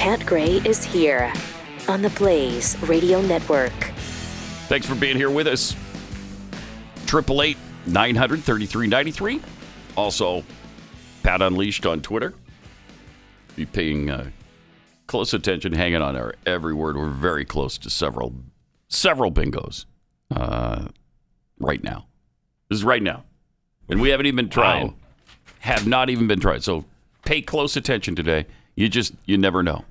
Pat Gray is here on the Blaze Radio Network. Thanks for being here with us. 888-900-3393. Also, Pat Unleashed on Twitter. Be paying close attention, hanging on our every word. We're very close to several bingos right now. This is right now. And we haven't even been trying. Wow. Have not even been trying. So pay close attention today. You never know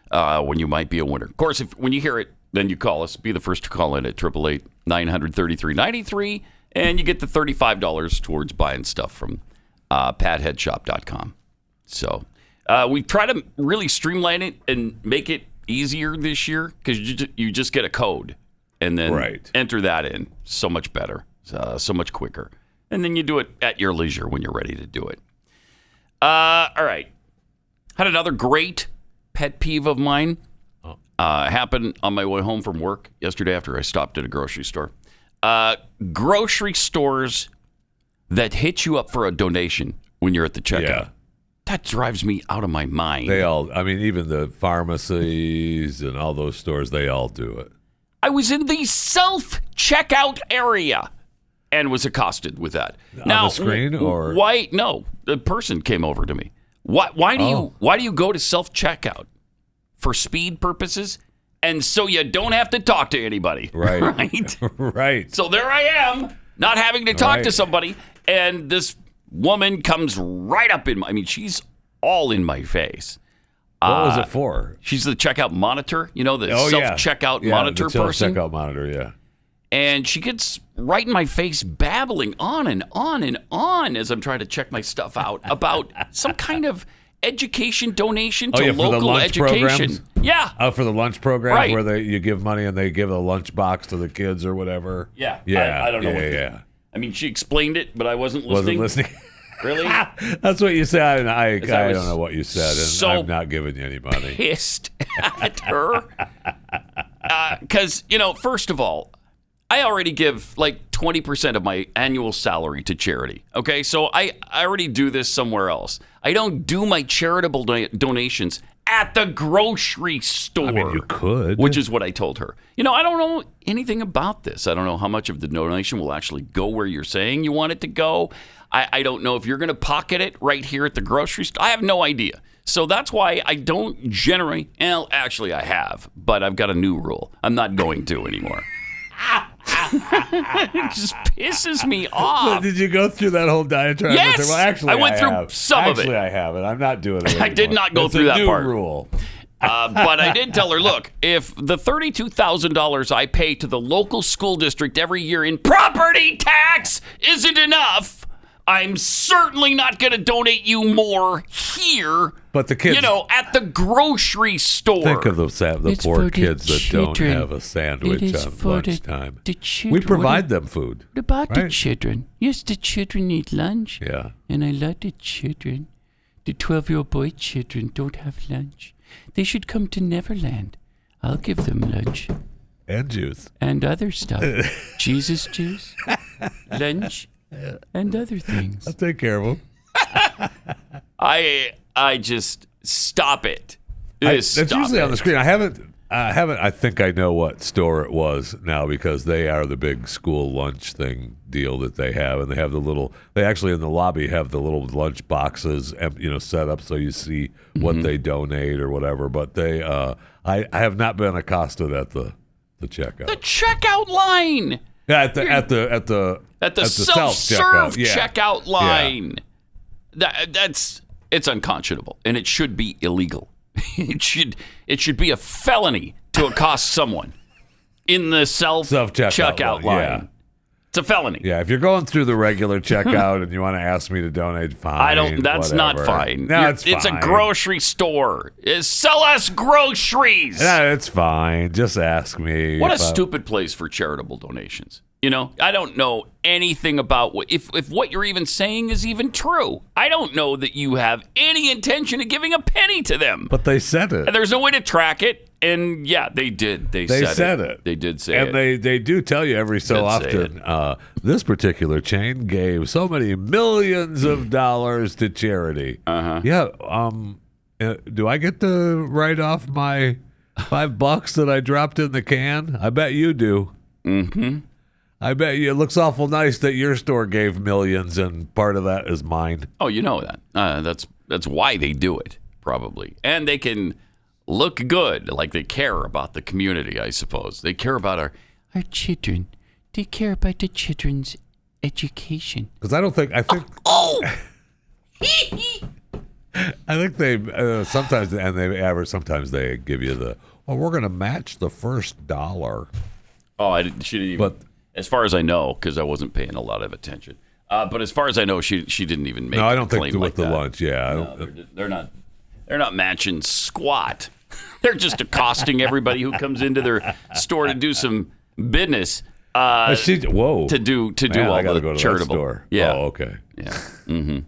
when you might be a winner. Of course, when you hear it, then you call us. Be the first to call in at 888-900-3393, and you get the $35 towards buying stuff from PatHeadShop.com. So we try to really streamline it and make it easier this year because you just get a code and then enter that in. So much better, so much quicker. And then you do it at your leisure when you're ready to do it. All right. Had another great pet peeve of mine happen on my way home from work yesterday after I stopped at a grocery store. Grocery stores that hit you up for a donation when you're at the checkout. Yeah. That drives me out of my mind. Even the pharmacies and all those stores, they all do it. I was in the self-checkout area and was accosted with that. On the screen, or why? No, the person came over to me. Why do you go to self-checkout? For speed purposes? And so you don't have to talk to anybody. Right. Right? Right. So there I am, not having to talk to somebody, and this woman comes right up she's all in my face. What was it for? She's the checkout monitor, the self-checkout monitor person. Self-checkout monitor, yeah. And she gets right in my face babbling on and on and on as I'm trying to check my stuff out about some kind of education donation to local education. Programs? Yeah. Oh, for the lunch programs where you give money and they give a lunch box to the kids or whatever. Yeah. Yeah. I don't know. She explained it, but I wasn't listening. Really? That's what you said, and I don't know what you said, and so I'm not giving you any money. Pissed at her. Because, first of all, I already give like 20% of my annual salary to charity. Okay, so I already do this somewhere else. I don't do my charitable donations at the grocery store. You could. Which is what I told her. I don't know anything about this. I don't know how much of the donation will actually go where you're saying you want it to go. I don't know if you're going to pocket it right here at the grocery store. I have no idea. So that's why I don't generally. Well, actually, I have, but I've got a new rule. I'm not going to anymore. It just pisses me off. Did you go through that whole diatribe? Yes, well, actually, I went through some of it. Actually, I haven't. I'm not doing it anymore. I did not go through that part. Rule. But I did tell her, look, if the $32,000 I pay to the local school district every year in property tax isn't enough, I'm certainly not going to donate you more here. But the kids, at the grocery store. Think of the poor kids that don't have a sandwich on lunchtime. We provide them food. What about the children? Yes, the children need lunch. Yeah. And I love the children. The 12-year-old boy children don't have lunch. They should come to Neverland. I'll give them lunch. And juice. And other stuff. Jesus juice. Lunch. And other things. I'll take care of them. I just stop it. It's usually on the screen. I haven't. I think I know what store it was now because they are the big school lunch deal that they have, and they have they actually in the lobby have the little lunch boxes, set up so you see what they donate or whatever. But they, I have not been accosted at the checkout. The checkout line. Yeah, at the self-serve checkout line. Yeah. It's unconscionable, and it should be illegal. It should be a felony to accost someone in the self-checkout line. Yeah. It's a felony. Yeah, if you're going through the regular checkout and you want to ask me to donate, fine. That's whatever. Not fine. No, it's fine. It's a grocery store. Sell us groceries. No, it's fine. Just ask me. What a stupid place for charitable donations. I don't know anything about if what you're even saying is even true. I don't know that you have any intention of giving a penny to them. But they said it. And there's no way to track it. And yeah, they did. They said it. They did say it. And they do tell you every so often, this particular chain gave so many millions of dollars to charity. Uh-huh. Yeah. Do I get to write off my $5 that I dropped in the can? I bet you do. Mm-hmm. I bet you. It looks awful nice that your store gave millions, and part of that is mine. Oh, you know that. That's why they do it, probably. And they can look good, like they care about the community, I suppose. They care about our children. They care about the children's education. Because I think they sometimes, and they average, sometimes they give you we're going to match the first $1. Oh, she didn't even. But as far as I know, because I wasn't paying a lot of attention. But as far as I know, she didn't even make. No, I don't a think claim with like the that. lunch. Yeah, No, they're not matching squat. They're just accosting everybody who comes into their store to do some business. Whoa! To do Man, all I gotta the go to charitable. that store. Yeah. Oh, okay. Yeah. Mm-hmm.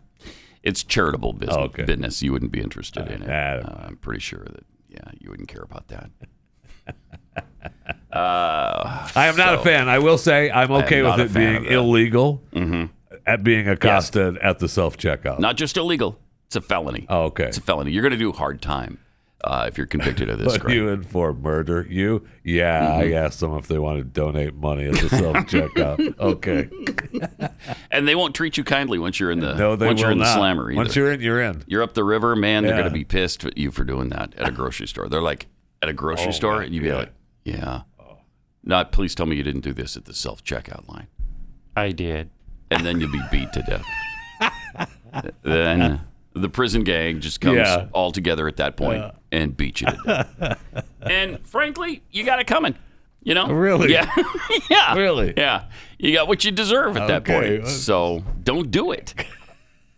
It's charitable business. Oh, okay. Business. You wouldn't be interested in it. I I'm pretty sure that. Yeah, you wouldn't care about that. I am not a fan. I will say I'm okay with it being illegal at being accosted at the self-checkout. Not just illegal. It's a felony. Oh, okay. It's a felony. You're going to do hard time if you're convicted of this But crime. you in for murder? You? Yeah, I asked them if they wanted to donate money at the self-checkout. Okay. And they won't treat you kindly once you're in the No, they once you're will in the not. slammer either. Once you're in, you're in. You're up the river, man. They're Yeah. going to be pissed at you for doing that at a grocery store. They're like, at a grocery store, man. and you'd be Yeah. like, yeah. No, please tell me you didn't do this at the self-checkout line. I did. And then you'll be beat to death. Then the prison gang just comes Yeah. all together at that point and beat you to death. And frankly, you got it coming. You know? Really? Yeah. Yeah. Really? Yeah. You got what you deserve at that Okay. point. So don't do it.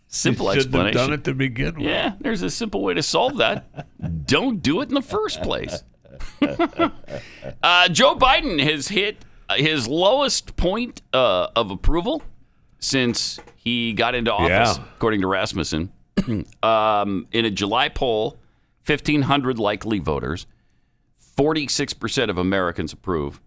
Simple You shouldn't have explanation. done it to begin with. Yeah, there's a simple way to solve that. Don't do it in the first place. Joe Biden has hit his lowest point of approval since he got into office, Yeah. according to Rasmussen. In a July poll, 1,500 likely voters, 46% of Americans approve,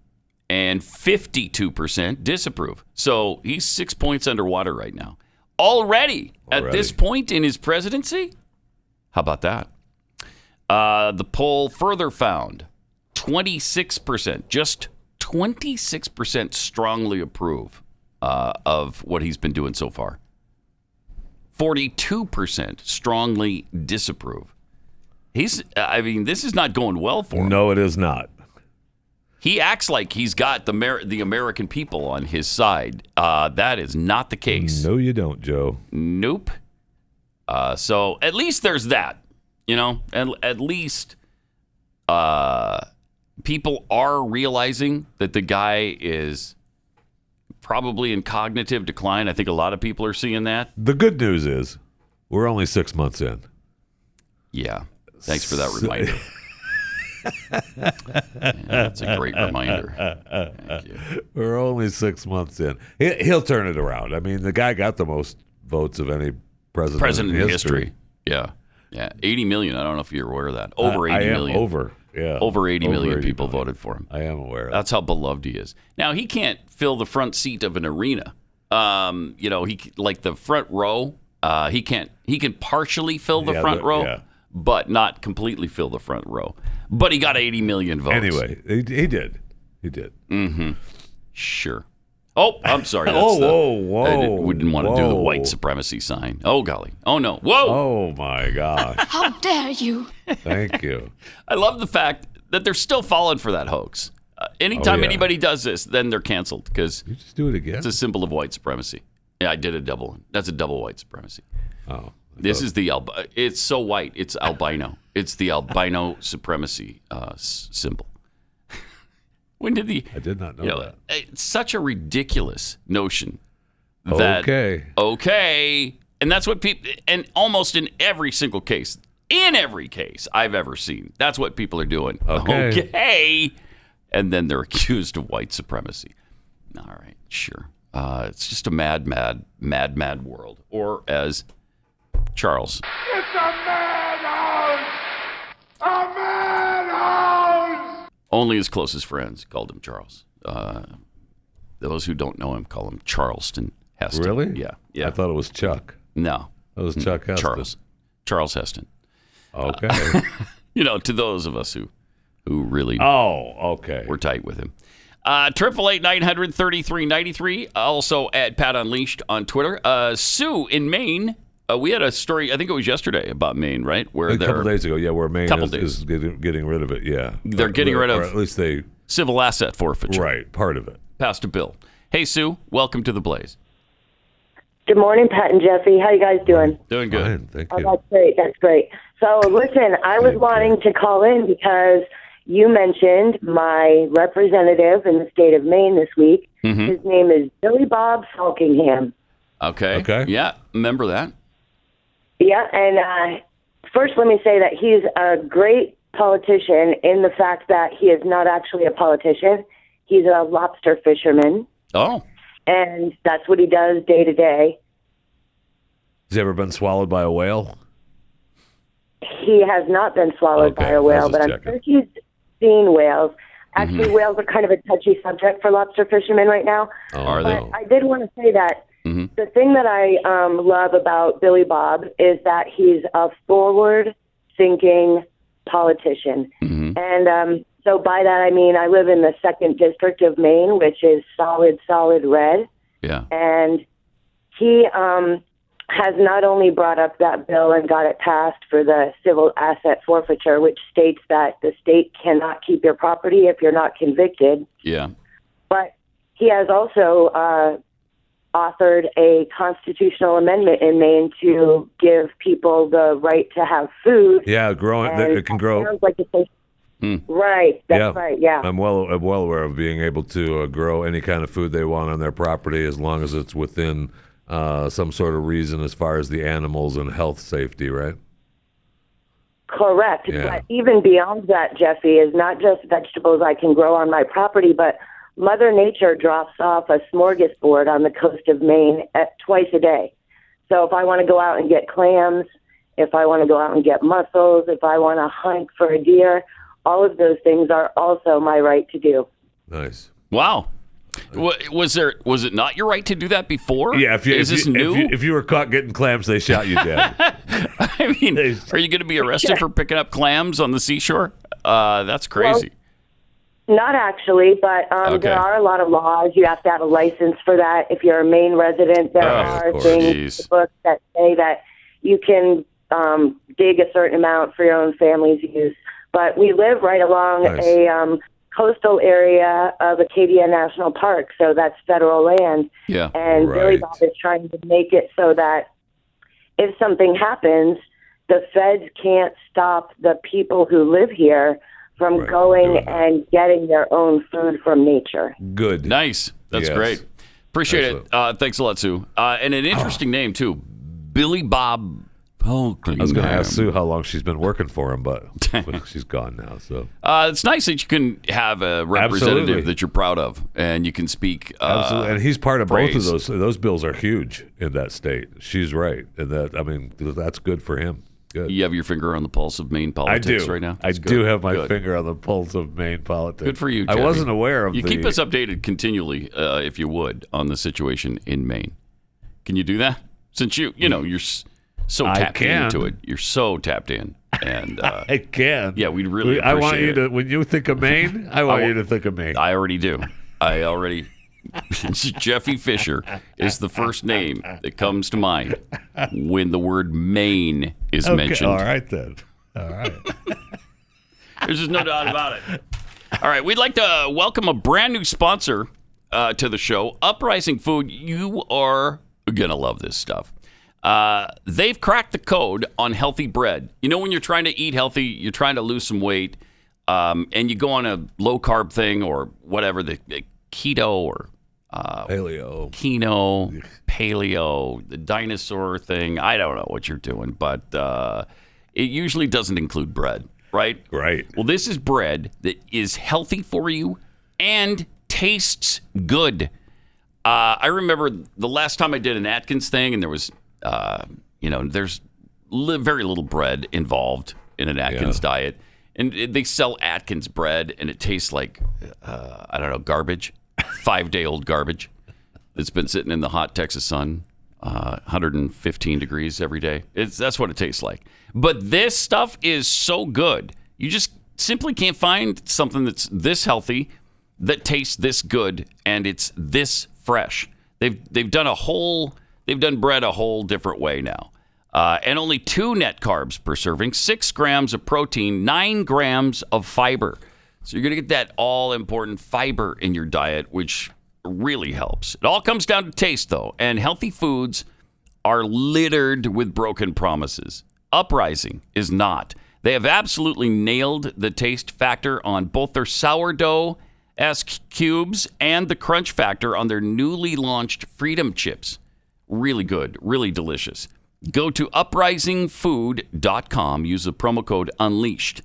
and 52% disapprove. So he's 6 points underwater right now. Already at this point in his presidency? How about that? The poll further found 26%, just 26% strongly approve of what he's been doing so far. 42% strongly disapprove. This is not going well for him. No, it is not. He acts like he's got the American people on his side. That is not the case. No, you don't, Joe. Nope. So at least there's that, and at least people are realizing that the guy is probably in cognitive decline. I think a lot of people are seeing that. The good news is we're only 6 months in. Yeah. Thanks for that reminder. Yeah, that's a great reminder. Thank you. We're only 6 months in. He'll turn it around. I mean, the guy got the most votes of any president in history. Yeah. 80 million. I don't know if you're aware of that. Over 80 I am million. Over 80 million people voted for him. I am aware of That's how beloved he is. Now, he can't fill the front seat of an arena. He like the front row. He can partially fill the front row, but not completely fill the front row. But he got 80 million votes. Anyway, he did. He did. Mm-hmm. Sure. Oh, I'm sorry. Whoa. We didn't want to do the white supremacy sign. Oh, golly. Oh, no. Whoa. Oh, my gosh. How dare you? Thank you. I love the fact that they're still falling for that hoax. Anytime yeah. anybody does this, then they're canceled because You just do it again? it's a symbol of white supremacy. Yeah, I did a double one. That's a double white supremacy. Oh. This is the it's so white. It's albino. It's the albino supremacy symbol. When did I did not know that. It's such a ridiculous notion. That, okay, and that's what people. And almost in every single case, I've ever seen, that's what people are doing. Okay, and then they're accused of white supremacy. All right, sure. It's just a mad world, or as Charles. It's a madhouse! A madhouse! Only his closest friends called him Charles. Those who don't know him call him Charleston Heston. Really? Yeah. I thought it was Chuck. No. That was Chuck Heston. Charles Heston. Okay. To those of us who really okay. were tight with him. 888-900-3393. Also at Pat Unleashed on Twitter. Sue in Maine. We had a story, I think it was yesterday, about Maine, right? Where A couple days ago, where Maine Couple is getting rid of it, yeah. They're getting rid of, or at least they, civil asset forfeiture. right, part of it. Passed a bill. Hey, Sue, welcome to the Blaze. Good morning, Pat and Jeffy. How you guys doing? Doing good. Fine, thank Oh, you. that's great. That's great. So, listen, I was wanting to call in because you mentioned my representative in the state of Maine this week. Mm-hmm. His name is Billy Bob Falkingham. Okay. Yeah, remember that. Yeah, and first let me say that he's a great politician in the fact that he is not actually a politician. He's a lobster fisherman, Oh, and that's what he does day to day. Has he ever been swallowed by a whale? He has not been swallowed Okay, by a whale, I was but just I'm checking. sure he's seen whales. Actually, whales are kind of a touchy subject for lobster fishermen right now. Are But they? I did want to say that the thing that I love about Billy Bob is that he's a forward-thinking politician. And so by that I mean I live in the 2nd District of Maine, which is solid red. Yeah. And he has not only brought up that bill and got it passed for the civil asset forfeiture, which states that the state cannot keep your property if you're not convicted, Yeah. but he has also authored a constitutional amendment in Maine to give people the right to have food. Yeah, growing. And It can grow. sounds like it's right. That's right. Yeah. I'm well aware of being able to grow any kind of food they want on their property as long as it's within some sort of reason as far as the animals and health safety, right? Correct. Yeah. But even beyond that, Jeffy, is not just vegetables I can grow on my property, but Mother Nature drops off a smorgasbord on the coast of Maine twice a day. So if I want to go out and get clams, if I want to go out and get mussels, if I want to hunt for a deer, all of those things are also my right to do. Nice. Wow. Was it not your right to do that before? Yeah, Is this new? If you were caught getting clams, they shot you dead. I mean, are you going to be arrested for picking up clams on the seashore? That's crazy. Not actually, but Okay. there are a lot of laws. You have to have a license for that. If you're a Maine resident, there are course. things in Jeez. the book that say that you can dig a certain amount for your own family's use. But we live right along Nice. a coastal area of Acadia National Park, so that's federal land. Yeah. And Billy Right. Bob is trying to make it so that if something happens, the feds can't stop the people who live here from Right, going doing that. and getting their own food from nature. Good. Nice. That's Yes. great. Appreciate it. Excellent. Thanks a lot, Sue. And an interesting name, too. Billy Bob Falkingham. I was going to ask Sue how long she's been working for him, but she's gone now. So It's nice that you can have a representative Absolutely. that you're proud of, and you can speak. absolutely, and he's part of both praise. of those. Those bills are huge in that state. She's right, and that's good for him. Good. You have your finger on the pulse of Maine I politics do. right now. I That's do good. have my Good. finger on the pulse of Maine politics. Good for you, I Jeffy. wasn't aware of You keep us updated continually, if you would, on the situation in Maine. Can you do that? Since you're so I tapped can. into it. You're so tapped in. And I can. yeah, we'd really I want appreciate you it. to. When you think of Maine, I want you to think of Maine. I already do. Jeffy Fisher is the first name that comes to mind when the word Maine is mentioned. All right then. All right. There's just no doubt about it. All right, we'd like to welcome a brand new sponsor to the show, Uprising Food. You are going to love this stuff. They've cracked the code on healthy bread. You know, when you're trying to eat healthy, you're trying to lose some weight, and you go on a low-carb thing or whatever, the keto or Paleo. paleo, the dinosaur thing. I don't know what you're doing, but it usually doesn't include bread, right? Right. Well, this is bread that is healthy for you and tastes good. I remember the last time I did an Atkins thing, and there was, there's very little bread involved in an Atkins diet. And they sell Atkins bread, and it tastes like, garbage, 5-day-old garbage that's been sitting in the hot Texas sun 115 degrees every day. That's what it tastes like. But this stuff is so good. You just simply can't find something that's this healthy, that tastes this good, and it's this fresh. They've done bread a whole different way now. And only 2 net carbs per serving, 6 grams of protein, 9 grams of fiber. So you're going to get that all-important fiber in your diet, which really helps. It all comes down to taste, though, and healthy foods are littered with broken promises. Uprising is not. They have absolutely nailed the taste factor on both their sourdough-esque cubes and the crunch factor on their newly launched Freedom Chips. Really good, really delicious. Go to uprisingfood.com, use the promo code UNLEASHED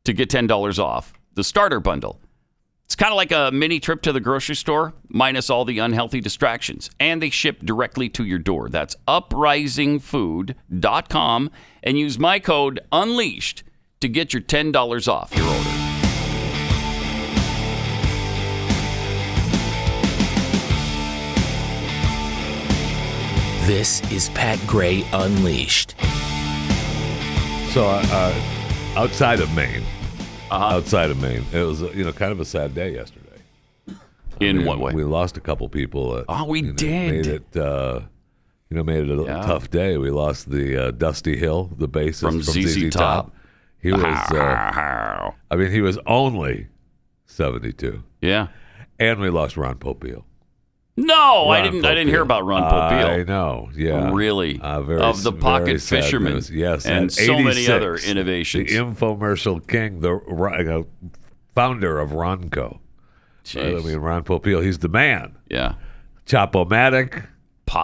to get $10 off the starter bundle. It's kind of like a mini trip to the grocery store, minus all the unhealthy distractions. And they ship directly to your door. That's uprisingfood.com and use my code UNLEASHED to get your $10 off your order. This is Pat Gray Unleashed. So outside of Maine, it was kind of a sad day yesterday. In what way? We lost a couple people. We did. Made it a tough day. We lost the Dusty Hill, the bassist from ZZ Top. He was, he was only 72. Yeah. And we lost Ron Popeil. No, I didn't hear about Ron Popeil. I know, yeah. Really? Very, of the Pocket Fisherman. News. Yes. And so many other innovations. The infomercial king, the founder of Ronco. Jeez. Ron Popeil, he's the man. Yeah. Chop-O-Matic,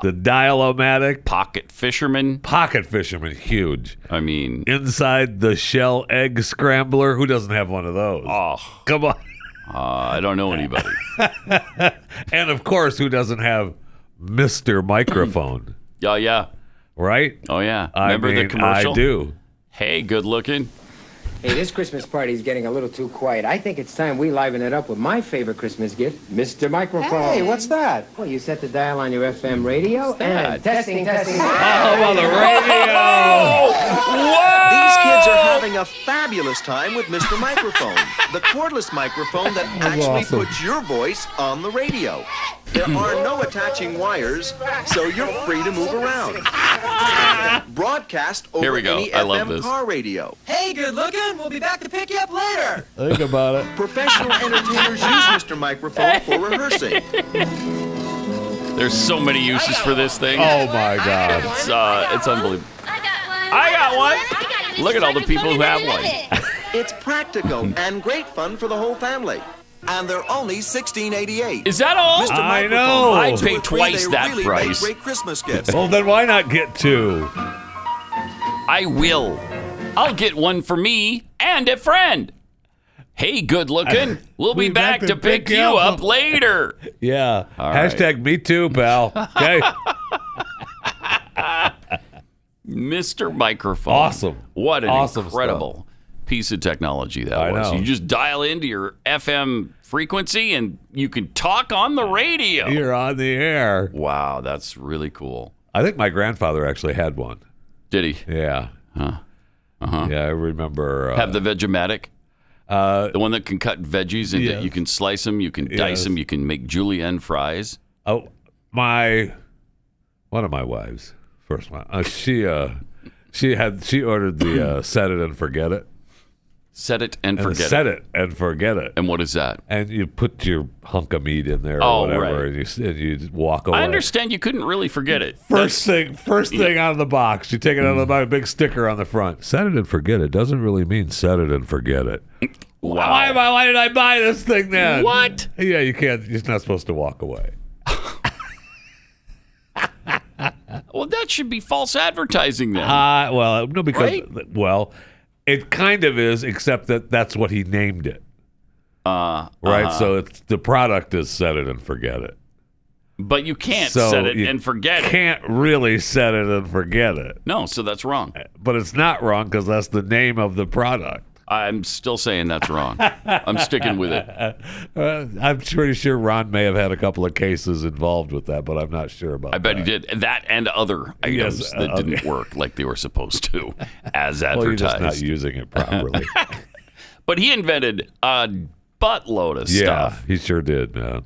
the Dial-O-Matic. Pocket Fisherman. Pocket Fisherman, huge. I mean. Inside the Shell Egg Scrambler. Who doesn't have one of those? Oh. Come on. I don't know anybody. And, of course, who doesn't have Mr. Microphone? Oh, yeah. Right? Oh, yeah. Remember the commercial? I do. Hey, good looking. Hey, this Christmas party is getting a little too quiet. I think it's time we liven it up with my favorite Christmas gift, Mr. Microphone. Hey, what's that? Well, you set the dial on your FM radio What's that? and testing. Oh, on the radio! Whoa! These kids are having a fabulous time with Mr. Microphone, the cordless microphone that actually awesome. puts your voice on the radio. There are no attaching wires, so you're free to move around. Broadcast over Here we go. any I love FM this. car radio. Hey, good looking. We'll be back to pick you up later. Think about it. Professional entertainers use Mr. Microphone for rehearsing. There's so many uses for this thing. Oh, my God. It's unbelievable. I got one. Look at all the people who have one. It's practical and great fun for the whole family. And they're only $16.88. Is that all? Mr. I Microphone, know. I'd 2 pay or 3, twice they that really price. Make great Christmas gifts. Well, then why not get 2? I will. I'll get one for me and a friend. Hey, good looking. We'll be back to pick you up later. Yeah. All right. Hashtag me too, pal. Okay. Mr. Microphone. Awesome. What an Awesome incredible piece of technology that I was. know. You just dial into your FM frequency and you can talk on the radio. You're on the air. Wow, that's really cool. I think my grandfather actually had one. Did he? Yeah. Huh. Uh-huh. Yeah, I remember. Have the Vegematic? The one that can cut veggies and yes. you can slice them, you can dice them, you can make julienne fries. Oh, one of my wives, first one. She ordered the set it and forget it. Set it and forget Set it. it and forget it. And what is that? And you put your hunk of meat in there or Oh, whatever, right. and you just walk away. I understand you couldn't really forget it. First thing out of the box. You take it out of the box, a big sticker on the front. Set it and forget it doesn't really mean set it and forget it. Wow. Why did I buy this thing then? What? Yeah, you can't. You're not supposed to walk away. Well, that should be false advertising then. Well, no, because Right? well, it kind of is, except that that's what he named it. Right. So it's the product is set it and forget it. But you can't So set it you and forget it. Can't really set it and forget it. No, so that's wrong. But it's not wrong because that's the name of the product. I'm still saying that's wrong. I'm sticking with it. I'm pretty sure Ron may have had a couple of cases involved with that, but I'm not sure about that. I bet he did. That and other items that didn't work like they were supposed to, as advertised. Well, you're just not using it properly. But he invented a buttload of stuff. Yeah, he sure did, man.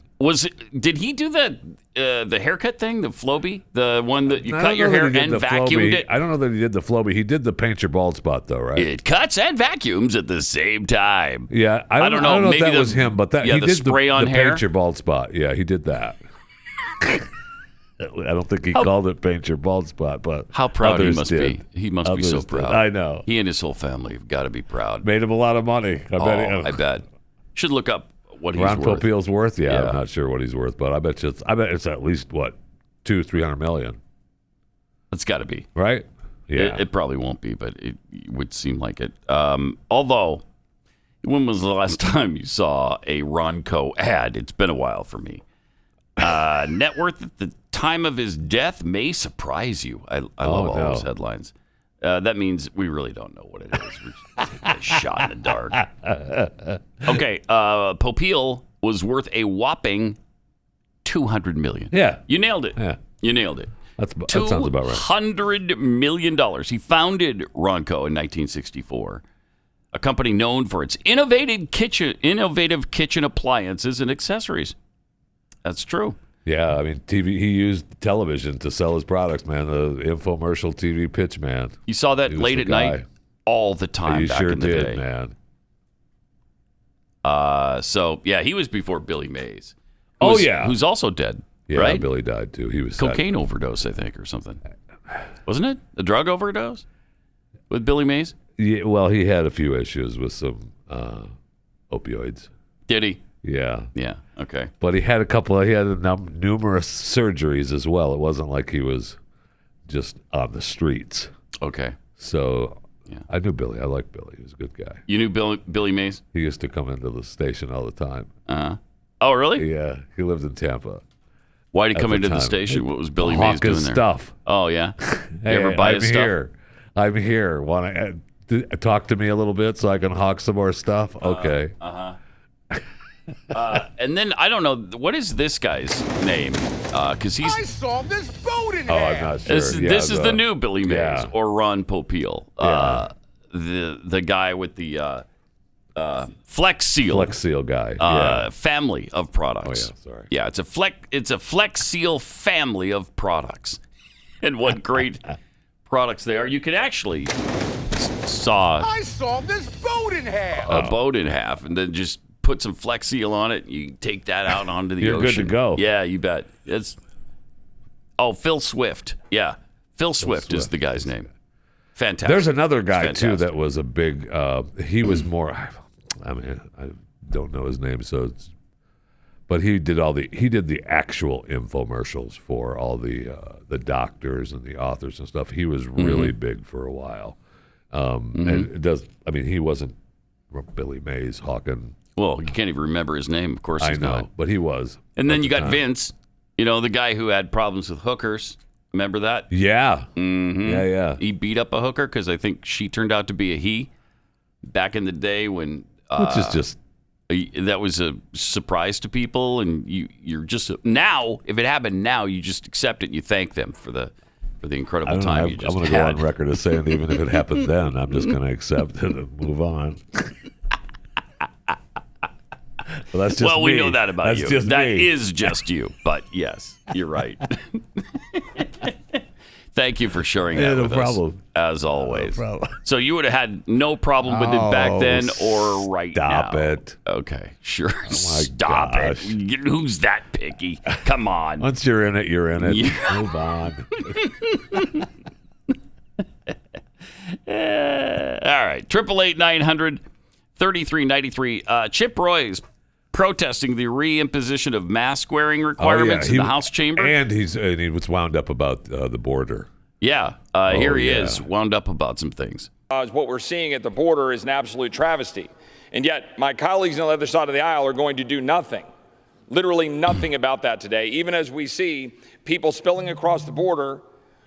Did he do the haircut thing, the Flowbee, the one that you cut your hair and vacuumed it? I don't know that he did the Flowbee. He did the paint your bald spot though, right? It cuts and vacuums at the same time. Yeah, I don't know if that was him, but that he the did spray on the hair. paint your bald spot. Yeah, he did that. I don't think he called it paint your bald spot, but how proud he must be. He must be so proud. I know. He and his whole family have got to be proud. Made him a lot of money. I bet. Should look up what he's Ron worth. Popeil's worth? Yeah, I'm not sure what he's worth, but I bet it's at least what, $200-300 million. It's got to be. Right? Yeah. It probably won't be, but it would seem like it. Although, when was the last time you saw a Ronco ad? It's been a while for me. Net worth at the time of his death may surprise you. I love all those headlines. That means we really don't know what it is. We're just taking a shot in the dark. Okay, Popeil was worth a whopping $200 million. Yeah. You nailed it. Yeah. You nailed it. That sounds about right. $200 million. He founded Ronco in 1964, a company known for its innovative kitchen appliances and accessories. That's true. Yeah, I mean, TV. He used television to sell his products, man. The infomercial TV pitch, man. You saw that late at night all the time You back sure in the did, day. man. So, yeah, he was before Billy Mays. Who's also dead, Yeah, right? Billy died, too. He was Cocaine overdose, I think, or something. Wasn't it? A drug overdose with Billy Mays? Yeah, well, he had a few issues with some opioids. Did he? Yeah. Yeah, okay. But he had numerous surgeries as well. It wasn't like he was just on the streets. Okay. So I knew Billy. I liked Billy. He was a good guy. You knew Billy Mays? He used to come into the station all the time. Oh, really? Yeah. He lived in Tampa. Why'd he come into the station? What was Billy Mays doing there? Stuff. Oh, yeah? Hey, you ever buy his stuff? I'm here. Want to talk to me a little bit so I can hawk some more stuff? Okay. And then, I don't know, what is this guy's name? Because he's... I saw this boat in I'm not sure. This is the new Billy Mays, or Ron Popeil. The guy with the Flex Seal. Flex Seal guy. Family of products. Oh, yeah, sorry. Yeah, it's a Flex Seal family of products. And what great products they are. You could actually saw I saw this boat in half. a boat in half and then just put some Flex Seal on it. You take that out onto the You're ocean. good to go. Yeah, you bet. Phil Swift. Yeah, Phil Swift is the guy's name. Fantastic. There's another guy, too, that was a big... he was more... I mean, I don't know his name, but he did the actual infomercials for all the doctors and the authors and stuff. He was really big for a while. And it does... I mean, he wasn't Billy Mays hawking... Well, you can't even remember his name. Of course he's not. But he was. And then you got Vince, the guy who had problems with hookers. Remember that? Yeah. Mm-hmm. Yeah. He beat up a hooker because I think she turned out to be a he back in the day when... Which is just... That was a surprise to people, and you're just... Now, if it happened now, you just accept it and you thank them for the incredible time you just had. I'm going to go on record as saying even if it happened then, I'm just going to accept it and move on. Well, that's just we me. know that about that's you. Just that me. is just you. But yes, you're right. Thank you for sharing that with us, as always. No problem. So you would have had no problem with it back then or right now? Stop it. Okay, sure. Oh Stop gosh. it. Who's that picky? Come on. Once you're in it, you're in it. Yeah. Move on. All right. 888-900-3393. Chip Roy's protesting the reimposition of mask wearing requirements in the House chamber. And he was wound up about the border. Yeah. Here he is, wound up about some things. What we're seeing at the border is an absolute travesty. And yet my colleagues on the other side of the aisle are going to do nothing, literally nothing about that today, even as we see people spilling across the border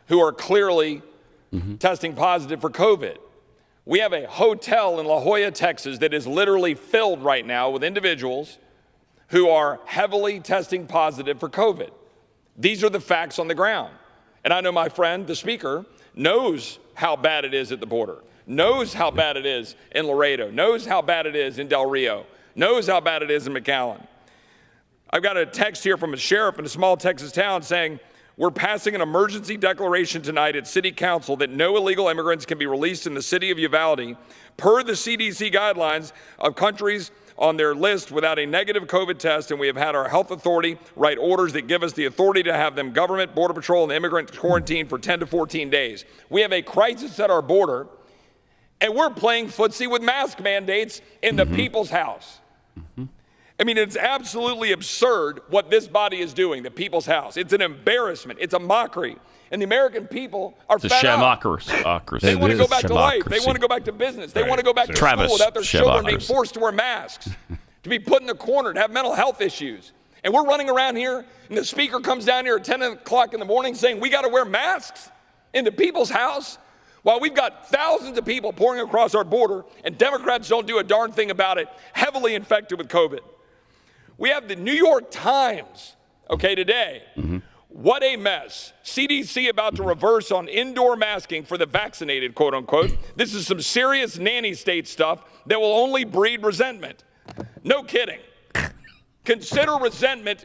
who are clearly testing positive for COVID. We have a hotel in La Jolla, Texas that is literally filled right now with individuals who are heavily testing positive for COVID. These are the facts on the ground. And I know my friend, the speaker, knows how bad it is at the border, knows how bad it is in Laredo, knows how bad it is in Del Rio, knows how bad it is in McAllen. I've got a text here from a sheriff in a small Texas town saying, we're passing an emergency declaration tonight at City Council that no illegal immigrants can be released in the city of Uvalde per the CDC guidelines of countries on their list without a negative COVID test, and we have had our health authority write orders that give us the authority to have them government, Border Patrol, and immigrant quarantine for 10 to 14 days. We have a crisis at our border, and we're playing footsie with mask mandates in the people's house. I mean, it's absolutely absurd what this body is doing, the people's house. It's an embarrassment. It's a mockery. And the American people are fed up. They want to go back to life. They want to go back to business. They want to go back to school without their children being forced to wear masks, to be put in the corner, to have mental health issues. And we're running around here, and the speaker comes down here at 10 o'clock in the morning saying we got to wear masks in the people's house while we've got thousands of people pouring across our border, and Democrats don't do a darn thing about it, heavily infected with COVID. We have the New York Times, today. What a mess. CDC about to reverse on indoor masking for the vaccinated, quote unquote. This is some serious nanny state stuff that will only breed resentment. No kidding. Consider resentment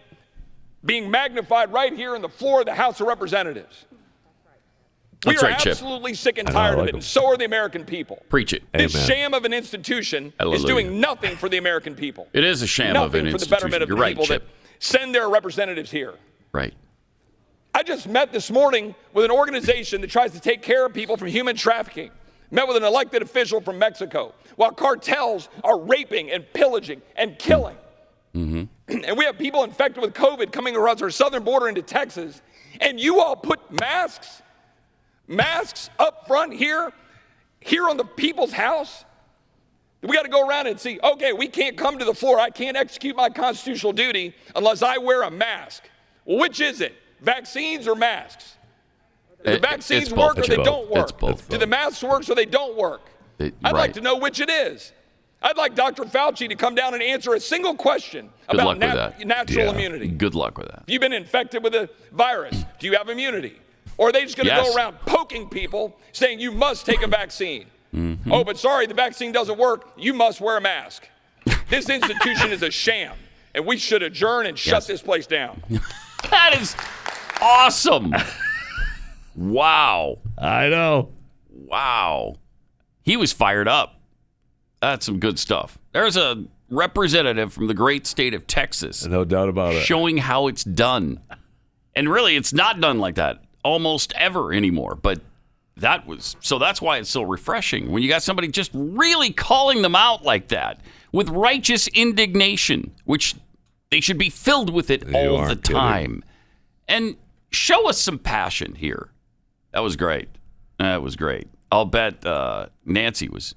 being magnified right here on the floor of the House of Representatives. We are absolutely sick and tired of it, and so are the American people. Preach it. This sham of an institution is doing nothing for the American people. It is a sham of an institution. Nothing for the betterment of the people that send their representatives here. Right. I just met this morning with an organization that tries to take care of people from human trafficking. Met with an elected official from Mexico while cartels are raping and pillaging and killing. And we have people infected with COVID coming across our southern border into Texas, and you all put masks up front here on the people's house. We got to go around and see, okay, we can't come to the floor. I can't execute my constitutional duty unless I wear a mask. Well, which is it? Vaccines or masks? Do the vaccines work or they don't work? It's both. Do the masks work or they don't work? I'd like to know which it is. I'd like Dr. Fauci to come down and answer a single question about natural immunity. Good luck with that. Have you been infected with a virus? Do you have immunity? Or are they just going to go around poking people saying you must take a vaccine? Oh, but sorry, the vaccine doesn't work. You must wear a mask. This institution is a sham, and we should adjourn and shut this place down. That is awesome. Wow. I know. Wow. He was fired up. That's some good stuff. There's a representative from the great state of Texas. No doubt about it. Showing how it's done. And really, it's not done like that almost ever anymore. But that's why it's so refreshing. When you got somebody just really calling them out like that with righteous indignation, which they should be filled with it all the time. And show us some passion here. That was great. That was great. I'll bet Nancy was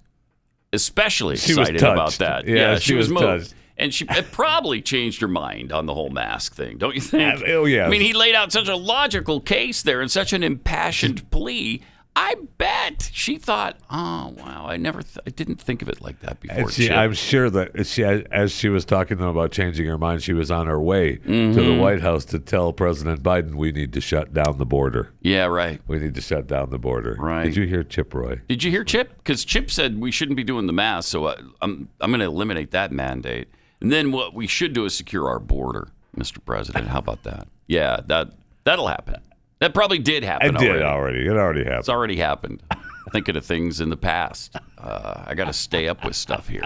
especially excited about that. Yeah, she was moved. touched. And she probably changed her mind on the whole mask thing, don't you think? Oh, yeah. I mean, he laid out such a logical case there and such an impassioned plea. I bet she thought, oh, wow, I didn't think of it like that before. I'm sure that as she was talking to them about changing her mind, she was on her way to the White House to tell President Biden we need to shut down the border. Yeah, right. We need to shut down the border. Right. Did you hear Chip Roy? Did you hear Chip? Because Chip said we shouldn't be doing the mask, so I'm going to eliminate that mandate. And then what we should do is secure our border, Mr. President. How about that? Yeah, that'll happen. That probably did happen already. It already happened. It's already happened. Thinking of things in the past. I got to stay up with stuff here.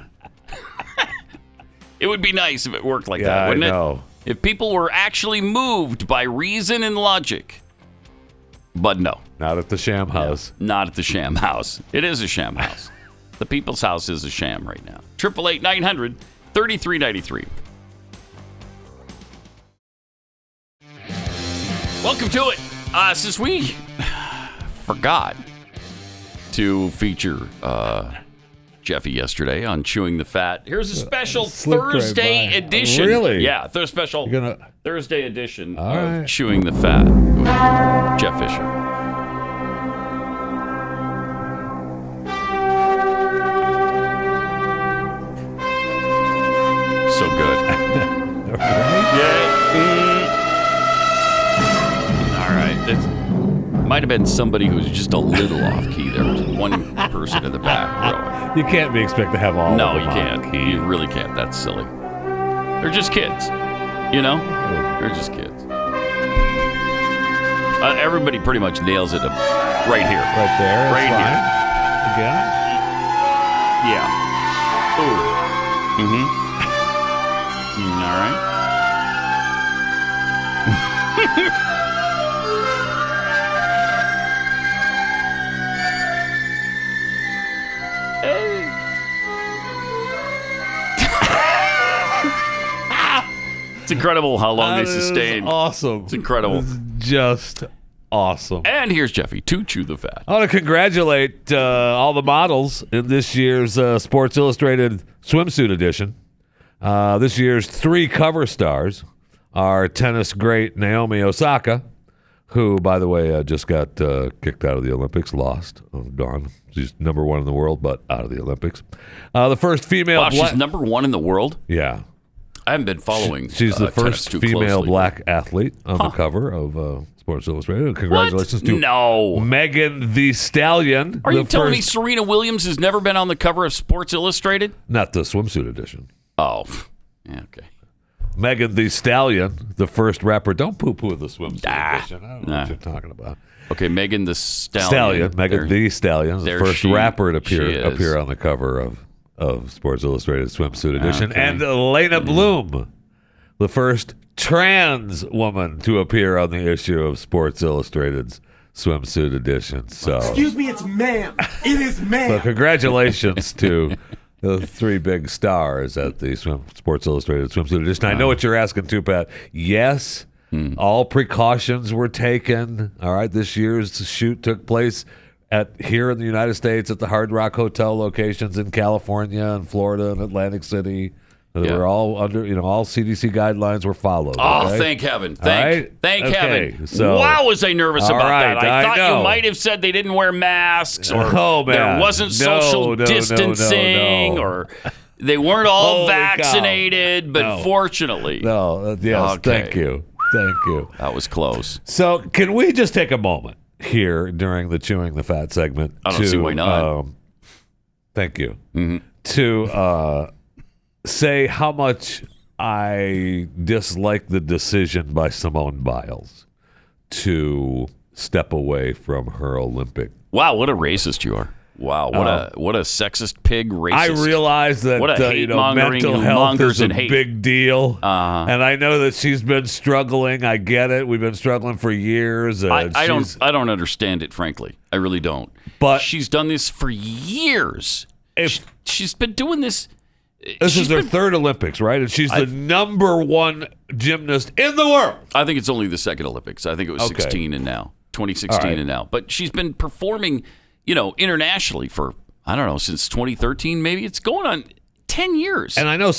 It would be nice if it worked like that, wouldn't it? If people were actually moved by reason and logic. But no. Not at the sham house. Not at the sham house. It is a sham house. The people's house is a sham right now. 888-900-3393. Welcome to it. Since we forgot to feature Jeffy yesterday on Chewing the Fat, here's a special Thursday edition. Really? Yeah, special Thursday edition of right. Chewing the Fat with Jeff Fisher. It might have been somebody who was just a little off key. There was one person in the back row. You can't be expected to have all. No, of them you can't. on key. You really can't. That's silly. They're just kids. You know? They're just kids. Everybody pretty much nails it right here. Right there. Right here. Again. Yeah. Ooh. Mm-hmm. All right. It's incredible how long they sustain. Awesome. It's incredible. It's just awesome. And here's Jeffy to chew the fat. I want to congratulate all the models in this year's Sports Illustrated swimsuit edition. This year's 3 cover stars are tennis great Naomi Osaka, who, by the way, just got kicked out of the Olympics, lost, gone. She's number 1 in the world, but out of the Olympics. The first female... Wow, she's number 1 in the world? Yeah. I haven't been following She's the first female closely. black athlete on the cover of Sports Illustrated. Congratulations to Megan Thee Stallion. Are you telling me Serena Williams has never been on the cover of Sports Illustrated? Not the swimsuit edition. Oh, yeah, okay. Megan Thee Stallion, the first rapper. Don't poo-poo the swimsuit edition. I don't know what you're talking about. Okay, Megan Thee Stallion. Megan Thee Stallion is the first rapper to appear on the cover of Sports Illustrated swimsuit edition. Okay. And Elena Bloom, the first trans woman to appear on the issue of Sports Illustrated's swimsuit edition. So, Excuse me, it's ma'am. It is ma'am. so congratulations to the 3 big stars at the Sports Illustrated swimsuit edition. I know what you're asking too, Pat. Yes, all precautions were taken. All right, this year's shoot took place here in the United States at the Hard Rock Hotel locations in California and Florida and Atlantic City. They were all under, all CDC guidelines were followed. Oh, okay? thank heaven. Right? Thank Okay, heaven. so- Wow, was I nervous All about right, that. I thought know. you might have said they didn't wear masks or Oh, man. there wasn't No, social no, distancing no. or they weren't all Holy cow. vaccinated, but No. fortunately. No, yes, Okay. thank you. Thank you. That was close. So, can we just take a moment here during the Chewing the Fat segment? I don't see why not. Thank you. Mm-hmm. To say how much I dislike the decision by Simone Biles to step away from her Olympic. Wow, what a racist you are. Wow, what a sexist pig racist. I realize that what a hate-mongering mental who health mongers is a and hate. big deal, Uh-huh. and I know that she's been struggling. I get it. We've been struggling for years. I don't understand it, frankly. I really don't. But she's done this for years. She's been doing this. This is her 3rd Olympics, right? And she's the number 1 gymnast in the world. I think it's only the 2nd Olympics. I think it was 16 and now 2016 and now. But she's been performing, internationally for I don't know since 2013. Maybe it's going on 10 years. And I know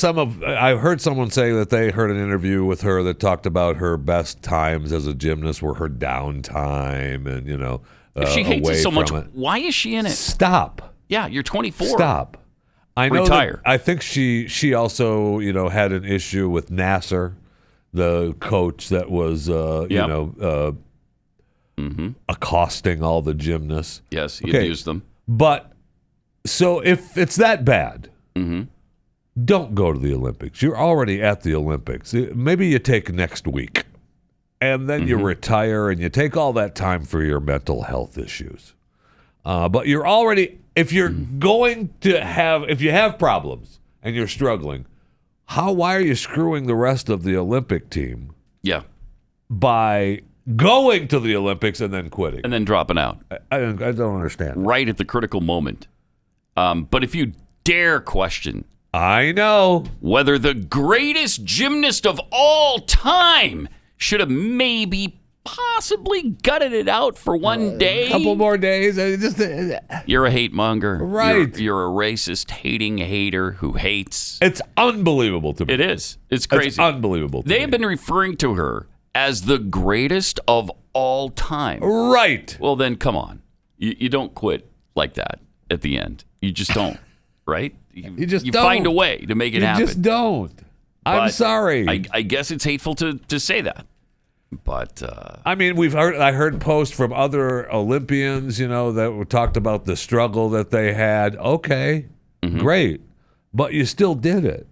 I heard someone say that they heard an interview with her that talked about her best times as a gymnast were her downtime and if she hates away it so much, from it. why is she in it? Stop. Yeah, you're 24. Stop. I know. Retire. I think she also had an issue with Nasser, the coach that was accosting all the gymnasts. Yes, he abused them. But so if it's that bad, don't go to the Olympics. You're already at the Olympics. Maybe you take next week, and then you retire and you take all that time for your mental health issues. But you're already, if you're going to if you have problems and you're struggling, why are you screwing the rest of the Olympic team? Yeah. By going to the Olympics and then quitting. And then dropping out. I don't understand. Right at the critical moment. But if you dare question, I know, whether the greatest gymnast of all time should have maybe possibly gutted it out for one day. A couple more days. You're a hate monger. Right. You're a racist, hating hater who hates. It's unbelievable to me. It is. It's crazy. It's unbelievable to They me. have been referring to her as the greatest of all time. Right. Well, then come on. You don't quit like that at the end. You just don't. Right? You just you don't. find a way to make it happen. You just don't. I'm But sorry. I guess it's hateful to say that. But I mean, I heard posts from other Olympians, that talked about the struggle that they had. Okay, great, but you still did it,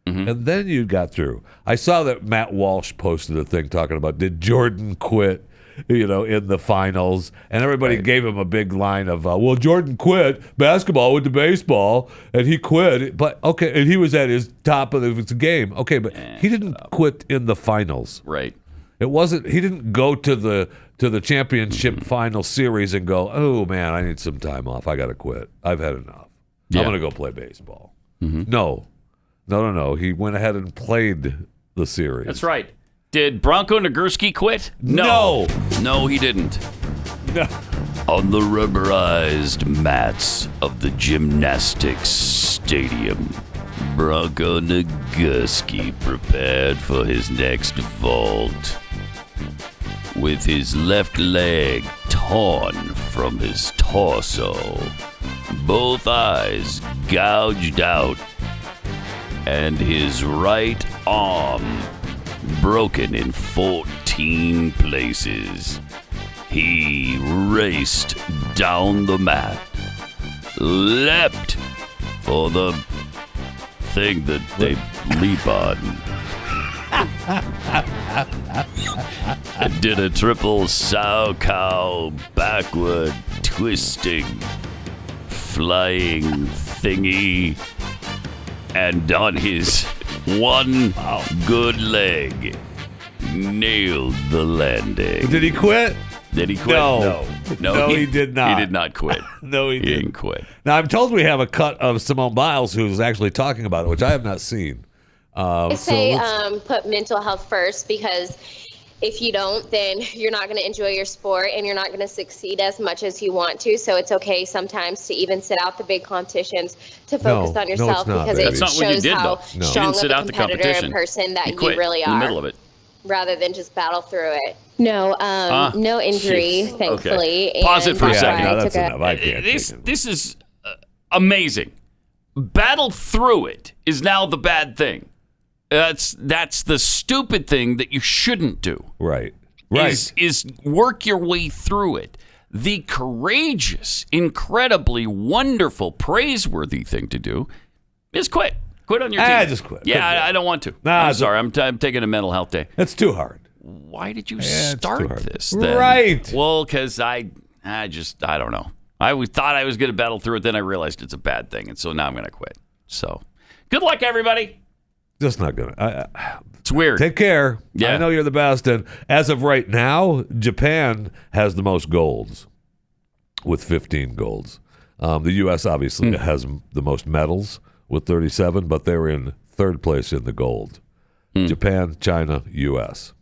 and then you got through. I saw that Matt Walsh posted a thing talking about, did Jordan quit, in the finals, and everybody gave him a big line of, well, Jordan quit basketball with the baseball, and he quit, but okay, and he was at his top of the game. Okay, but he didn't quit in the finals, right? It wasn't. He didn't go to the championship final series and go, "Oh man, I need some time off. I got to quit. I've had enough. I'm going to go play baseball." No. He went ahead and played the series. That's right. Did Bronco Nagurski quit? No, he didn't. No. On the rubberized mats of the gymnastics stadium, Bronco Nagurski prepared for his next vault. With his left leg torn from his torso, both eyes gouged out, and his right arm broken in 14 places, he raced down the mat, leapt for the thing that they leap on, did a triple sow cow backward twisting flying thingy, and on his one good leg nailed the landing. Did he quit? Did he quit? No, he did not. He did not quit. No, he didn't quit. Now, I'm told we have a cut of Simone Biles who's actually talking about it, which I have not seen. I say put mental health first, because if you don't, then you're not going to enjoy your sport and you're not going to succeed as much as you want to. So it's okay sometimes to even sit out the big competitions to focus on yourself, because it shows how strong of a competitor and person that you really are. In the middle of it. Rather than just battle through it. No, no injury, thankfully. Okay. Pause it for a second. No, that's enough. I can't this is amazing. Battle through it is now the bad thing. That's the stupid thing that you shouldn't do. Right. Is work your way through it. The courageous, incredibly wonderful, praiseworthy thing to do is quit. Quit on your team. Just quit. Yeah, I don't want to. I'm sorry. I'm taking a mental health day. That's too hard. Why did you start this then? Right. Well, because I don't know. I thought I was going to battle through it. Then I realized it's a bad thing. And so now I'm going to quit. So good luck, everybody. Just not going to. It's weird. Take care. Yeah. I know you're the best. And as of right now, Japan has the most golds with 15 golds. The U.S. obviously has the most medals with 37, but they're in third place in the gold. Japan, China, U.S.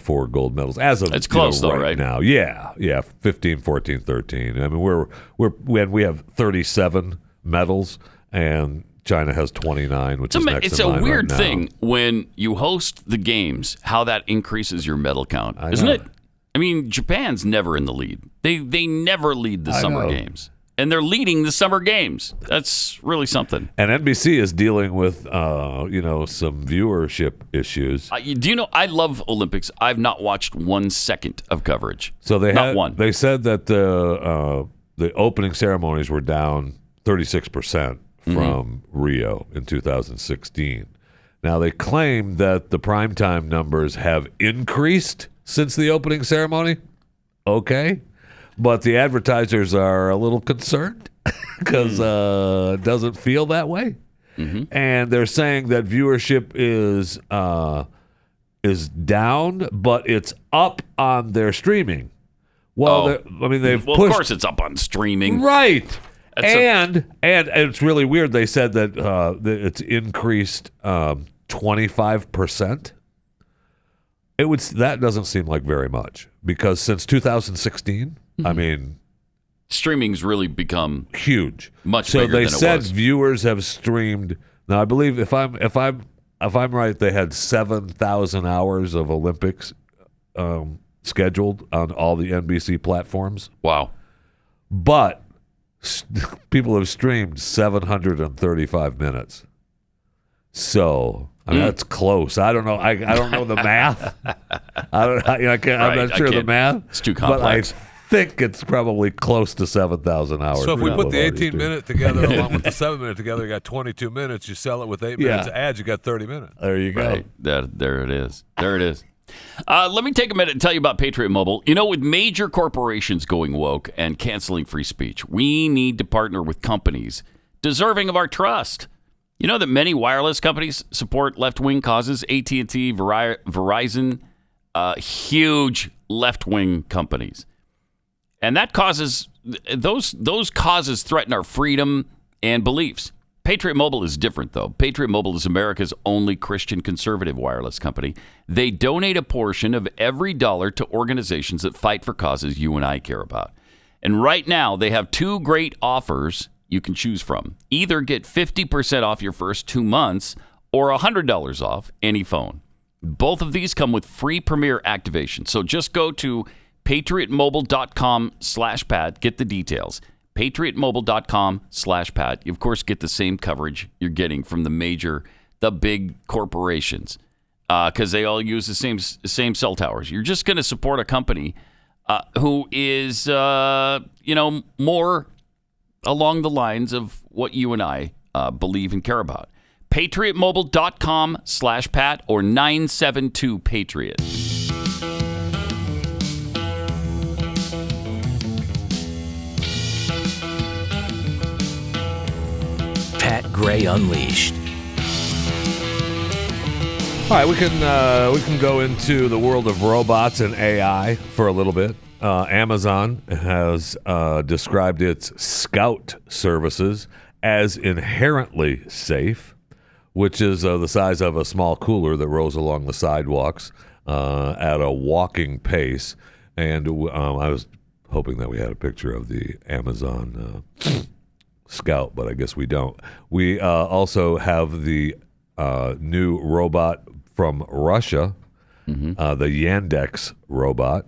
4 gold medals as of it's close though, right now. Yeah, 15, 14, 13. I mean, we have 37 medals, and China has 29, which is next it's in line. It's a weird right thing when you host the games, how that increases your medal count, isn't it? I mean, Japan's never in the lead. They never lead the summer games. And they're leading the summer games. That's really something. And NBC is dealing with, some viewership issues. Do you know, I love Olympics. I've not watched 1 second of coverage. So not one. They said that the opening ceremonies were down 36% from Rio in 2016. Now, they claim that the primetime numbers have increased since the opening ceremony. Okay. But the advertisers are a little concerned because it doesn't feel that way. And they're saying that viewership is down, but it's up on their streaming. Well, they've pushed. Of course it's up on streaming. Right. And it's really weird. They said that it's increased 25%. That doesn't seem like very much, because since 2016, I mean, streaming's really become huge, much so bigger than it was. They said viewers have streamed. Now, I believe if I'm right, they had 7,000 hours of Olympics scheduled on all the NBC platforms. Wow! But people have streamed 735 minutes. So I mean, that's close. I don't know. I don't know the math. I'm not sure of the math. It's too complex. But I think it's probably close to 7,000 hours. So if we put the 18-minute together along with the 7-minute together, you got 22 minutes. You sell it with 8 minutes of ads, you got 30 minutes. There you go. Right. There it is. There it is. Let me take a minute and tell you about Patriot Mobile. You know, with major corporations going woke and canceling free speech, we need to partner with companies deserving of our trust. You know that many wireless companies support left-wing causes, AT&T, Verizon, huge left-wing companies. And that causes, those causes threaten our freedom and beliefs. Patriot Mobile is different, though. Patriot Mobile is America's only Christian conservative wireless company. They donate a portion of every dollar to organizations that fight for causes you and I care about. And right now, they have 2 great offers you can choose from. Either get 50% off your first 2 months or $100 off any phone. Both of these come with free Premier activation. So just go to patriotmobile.com/Pat. Get the details. patriotmobile.com/Pat. You, of course, get the same coverage you're getting from the big corporations because they all use the same cell towers. You're just going to support a company who is, more along the lines of what you and I believe and care about. patriotmobile.com/Pat or 972-PATRIOT. Pat Gray Unleashed. All right, we can go into the world of robots and AI for a little bit. Amazon has described its Scout services as inherently safe, which is the size of a small cooler that rolls along the sidewalks at a walking pace. And I was hoping that we had a picture of the Amazon Scout, but I guess we don't. We also have the new robot from Russia, the Yandex robot.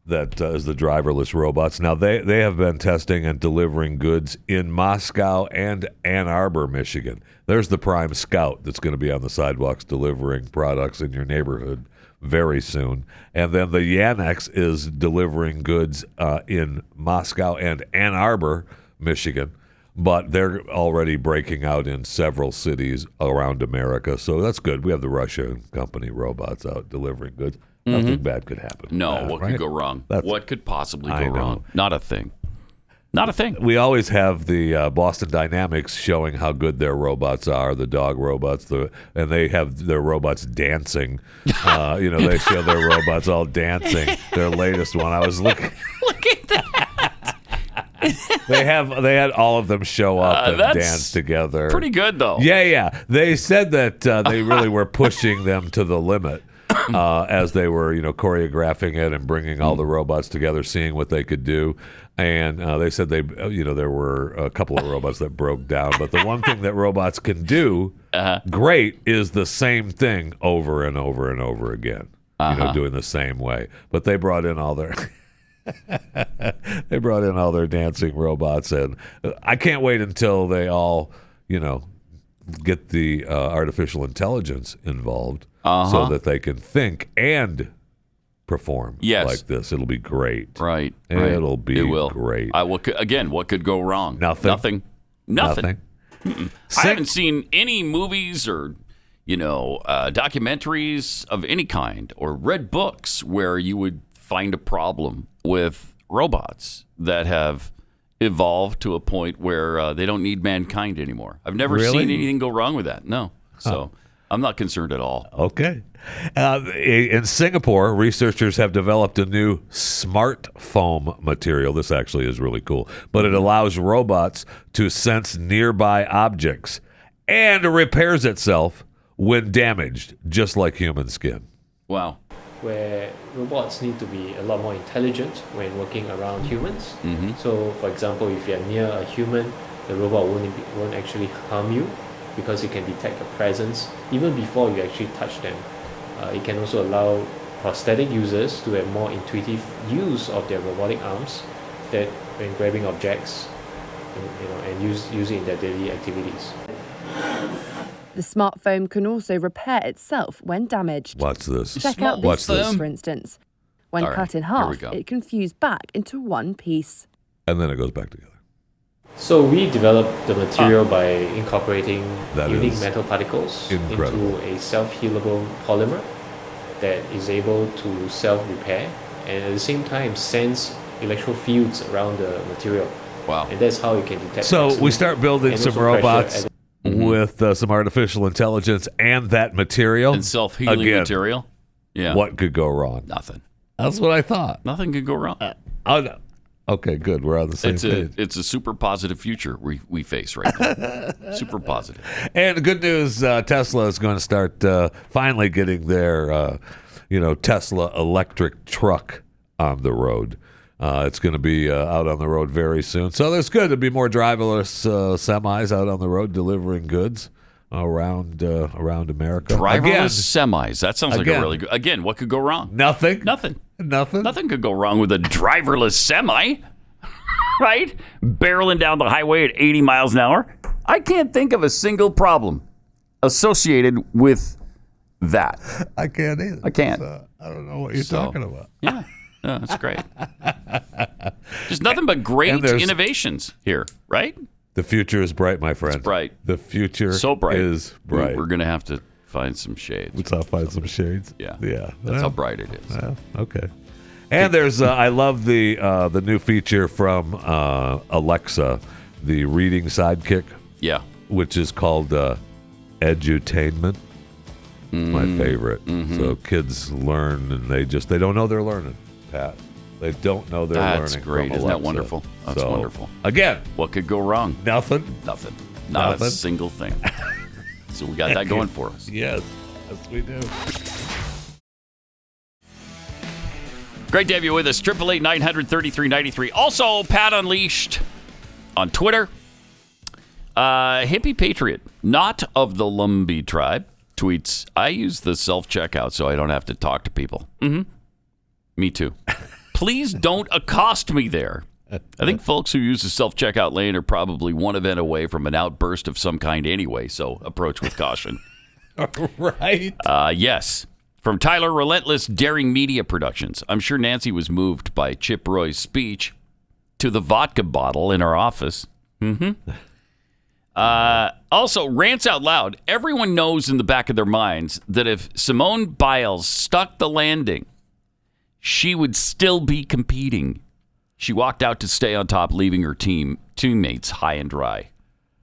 That is the driverless robots. Now, they have been testing and delivering goods in Moscow and Ann Arbor, Michigan. There's the Prime Scout that's going to be on the sidewalks delivering products in your neighborhood very soon. And then the Yandex is delivering goods in Moscow and Ann Arbor, Michigan. But they're already breaking out in several cities around America. So that's good. We have the Russian company robots out delivering goods. Nothing bad could happen. No, what could go wrong? What could possibly go wrong? Not a thing. Not a thing. We always have the Boston Dynamics showing how good their robots are, the dog robots, and they have their robots dancing. They show their robots all dancing. Their latest one, I was looking. Look at that. They had all of them show up and dance together. Pretty good, though. Yeah. They said that they really were pushing them to the limit. As they were, choreographing it and bringing all the robots together, seeing what they could do. And they said there were a couple of robots that broke down. But the one thing that robots can do great is the same thing over and over and over again, doing the same way. But they brought in all their... dancing robots, and I can't wait until they all, get the artificial intelligence involved so that they can think and perform like this. It'll be great. Right. It'll be great. What could go wrong? Nothing. I haven't seen any movies or, documentaries of any kind or read books where you would find a problem with robots that have evolved to a point where they don't need mankind anymore. I've never seen anything go wrong with that. No. So I'm not concerned at all. Okay. In Singapore, researchers have developed a new smart foam material. This actually is really cool. But it allows robots to sense nearby objects and repairs itself when damaged, just like human skin. Wow. Where robots need to be a lot more intelligent when working around humans. So, for example, if you're near a human, the robot won't actually harm you because it can detect a presence even before you actually touch them. It can also allow prosthetic users to have more intuitive use of their robotic arms that when grabbing objects and use it in their daily activities. The smartphone can also repair itself when damaged. Watch this. Check out Watch this this. piece, for instance. When All right, cut in here we half, go. it can fuse back into one piece. And then it goes back together. So we developed the material by incorporating That unique is metal particles incredible. into a self-healable polymer that is able to self-repair and at the same time sense electrical fields around the material. Wow. And that's how it can detect. So we proximity start building and some also pressure robots at with some artificial intelligence and that material. And self-healing Again, material. Yeah. What could go wrong? Nothing. That's what I thought. Nothing could go wrong. Okay, good. We're on the same page. It's a super positive future we face right now. Super positive. And the good news, Tesla is going to start finally getting their, Tesla electric truck on the road. It's going to be out on the road very soon. So that's good. There'll be more driverless semis out on the road delivering goods around America. Driverless semis. That sounds like a Again. really good. Again, what could go wrong? Nothing. Nothing. Nothing. Nothing could go wrong with a driverless semi, right? Barreling down the highway at 80 miles an hour. I can't think of a single problem associated with that. I can't either. I can't. I don't know what you're talking about. Yeah. No, that's great. Just nothing but great And there's- innovations here, right? The future is bright, my friend. It's bright. The future So bright. is bright. We're going to have to find some shades. Let's all find some shades. Yeah. Yeah. That's how bright it is. Okay. And there's I love the new feature from Alexa, the reading sidekick. Yeah. Which is called edutainment. My favorite. Mm-hmm. So kids learn and they don't know they're learning, Pat. They don't know they're learning. That's great. from Isn't that Alexa. wonderful? That's So, wonderful. Again, What could go wrong? nothing. Nothing. Not Nothing. a single thing. So we got that going for us. Yes. Yes, we do. Great to have you with us. 888-900-3393. Also, Pat Unleashed on Twitter. Hippie Patriot, not of the Lumbee tribe, tweets, I use the self-checkout so I don't have to talk to people. Mm-hmm. Me too. Please don't accost me there. I think folks who use the self-checkout lane are probably one event away from an outburst of some kind anyway, so approach with caution. Right. Yes. From Tyler Relentless Daring Media Productions. I'm sure Nancy was moved by Chip Roy's speech to the vodka bottle in our office. Mm-hmm. Also, rants out loud. Everyone knows in the back of their minds that if Simone Biles stuck the landing, she would still be competing. She walked out to stay on top, leaving her teammates high and dry.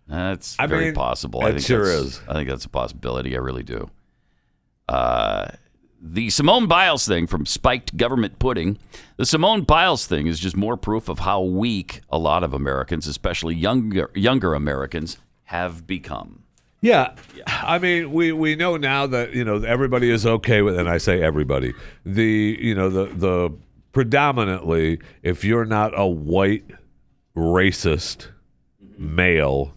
That's very possible. It sure is. I think that's a possibility. I really do. The Simone Biles thing from Spiked Government Pudding. The Simone Biles thing is just more proof of how weak a lot of Americans, especially younger Americans, have become. Yeah. I mean, we know now that, everybody is okay with, and I say everybody, the predominantly, if you're not a white racist male,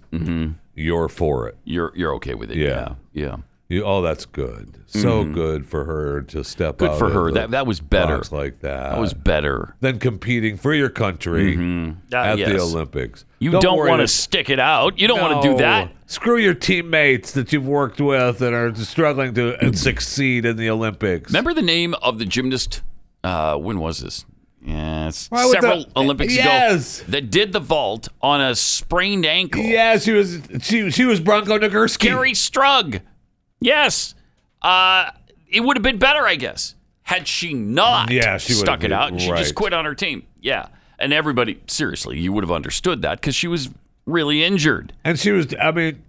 you're for it. You're okay with it. Yeah. Yeah. That's good. So good for her to step Good out. for her. of the That was better. box like that. That was better than competing for your country at the yes. Olympics. You don't worry want to that- stick it out. You don't want to do that. No. Screw your teammates that you've worked with and are struggling to succeed in the Olympics. Remember the name of the gymnast? When was this? Yes, Why would several the- Olympics Yes. ago. That did the vault on a sprained ankle. Yeah, she was Bronco Nagurski. Carrie Strug. Yes. It would have been better, I guess, had she not she would stuck have it out. She right. just quit on her team. Yeah. And everybody, seriously, you would have understood that because she was really injured. And she was,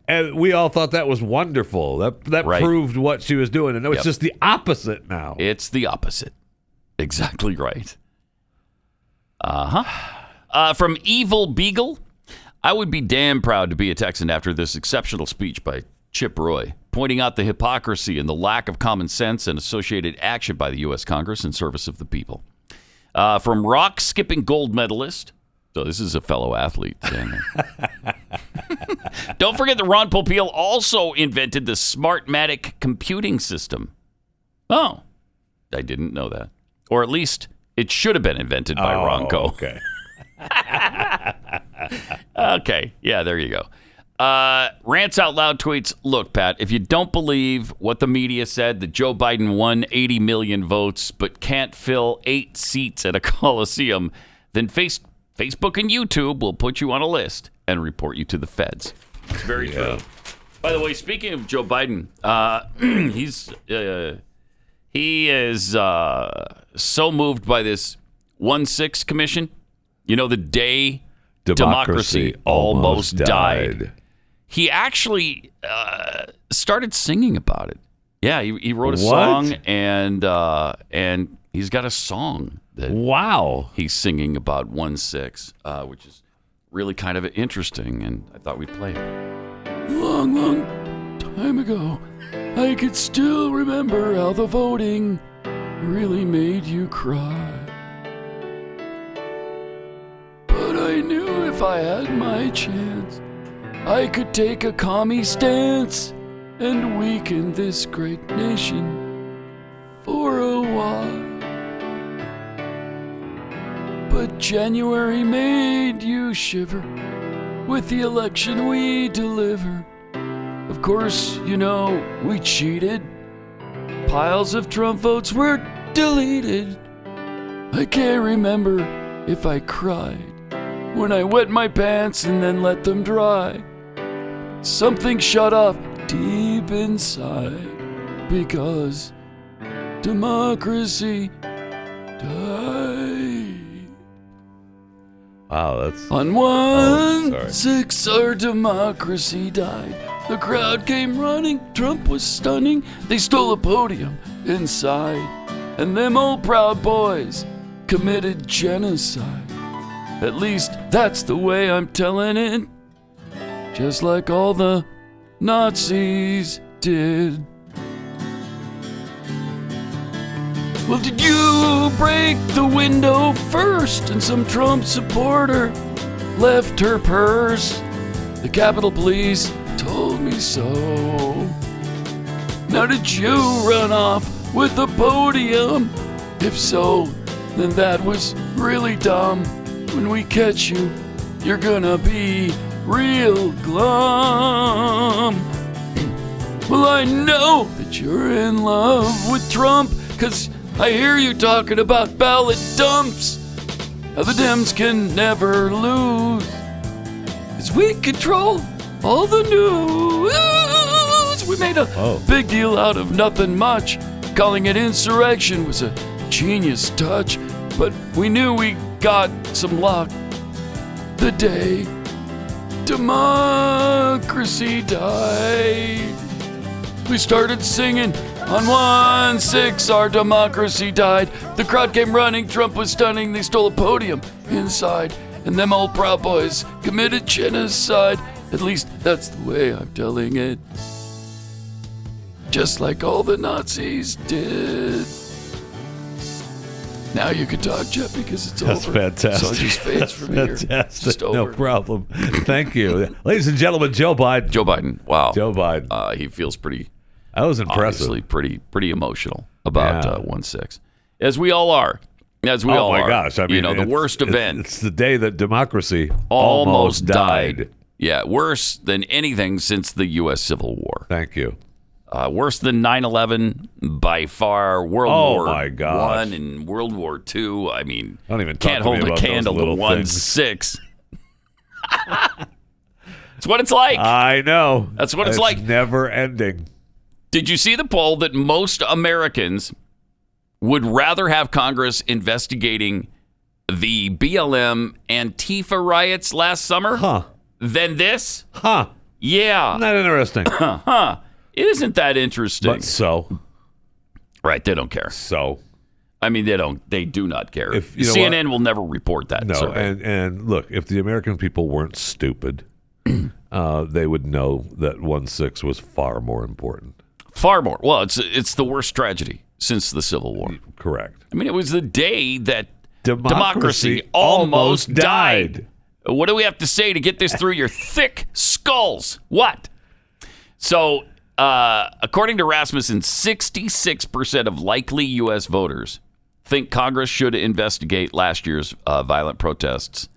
and we all thought that was wonderful. That Right. proved what she was doing. And no, it's Yep. just the opposite now. It's the opposite. Exactly right. From Evil Beagle, I would be damn proud to be a Texan after this exceptional speech by Chip Roy, pointing out the hypocrisy and the lack of common sense and associated action by the U.S. Congress in service of the people. From rock skipping gold medalist, so this is a fellow athlete saying that. Don't forget that Ron Popeil also invented the Smartmatic computing system. Oh, I didn't know that. Or at least it should have been invented by Ronco. Okay. Okay. Yeah, there you go. Rants Out Loud tweets, look, Pat, if you don't believe what the media said, that Joe Biden won 80 million votes but can't fill 8 seats at a coliseum, then Facebook and YouTube will put you on a list and report you to the feds. It's very true. By the way, speaking of Joe Biden, he is so moved by this 1/6 commission. You know, the day democracy almost died. He actually started singing about it. Yeah, he wrote a song, and he's got a song that he's singing about 1/6, which is really kind of interesting, and I thought we'd play it. Long, long time ago, I could still remember how the voting really made you cry. But I knew if I had my chance, I could take a commie stance and weaken this great nation for a while. But January made you shiver with the election we deliver. Of course, you know, we cheated. Piles of Trump votes were deleted. I can't remember if I cried when I wet my pants and then let them dry. Something shut off deep inside because democracy died. Wow, that's... On 1/6, our democracy died. The crowd came running, Trump was stunning. They stole a podium inside. And them old Proud Boys committed genocide. At least that's the way I'm telling it. Just like all the Nazis did. Well, did you break the window first and some Trump supporter left her purse? The Capitol Police told me so. Now did you run off with the podium? If so, then that was really dumb. When we catch you, you're gonna be real glum. Well, I know that you're in love with Trump, 'cause I hear you talking about ballot dumps. How the Dems can never lose, 'cause we control all the news. We made a big deal out of nothing much. Calling it insurrection was a genius touch, but we knew we got some luck the day democracy died. We started singing, on 1/6 our democracy died. The crowd came running, Trump was stunning. They stole a podium inside, and them old Proud Boys committed genocide. At least that's the way I'm telling it. Just like all the Nazis did. Now you can talk, Jeff, because it's That's over. fantastic. So it just fades from here. Fantastic. Just over. No problem. Thank you. Ladies and gentlemen, Joe Biden. Joe Biden. Wow. Joe Biden. He feels pretty... That was impressive. Obviously pretty emotional about 1/6. As we all are. As we all are. Oh, my gosh. I mean, the worst event. It's the day that democracy almost died. Yeah, worse than anything since the U.S. Civil War. Thank you. Worse than 9/11 by far. World War my gosh. I and World War II. I mean, don't even can't talk to me hold a about those candle to little 1/6. That's what it's like. I know. That's what it's like. Never ending. Did you see the poll that most Americans would rather have Congress investigating the BLM Antifa riots last summer than this? Yeah. Isn't that interesting? Isn't that interesting? But so. Right, they don't care. So. I mean, they do not care. If, you know CNN will never report that. No, survey. and look, if the American people weren't stupid, they would know that 1/6 was far more important. Far more. Well, it's the worst tragedy since the Civil War. Correct. I mean, it was the day that democracy almost died. What do we have to say to get this through your thick skulls? What? So, according to Rasmussen, 66% of likely U.S. voters think Congress should investigate last year's violent protests.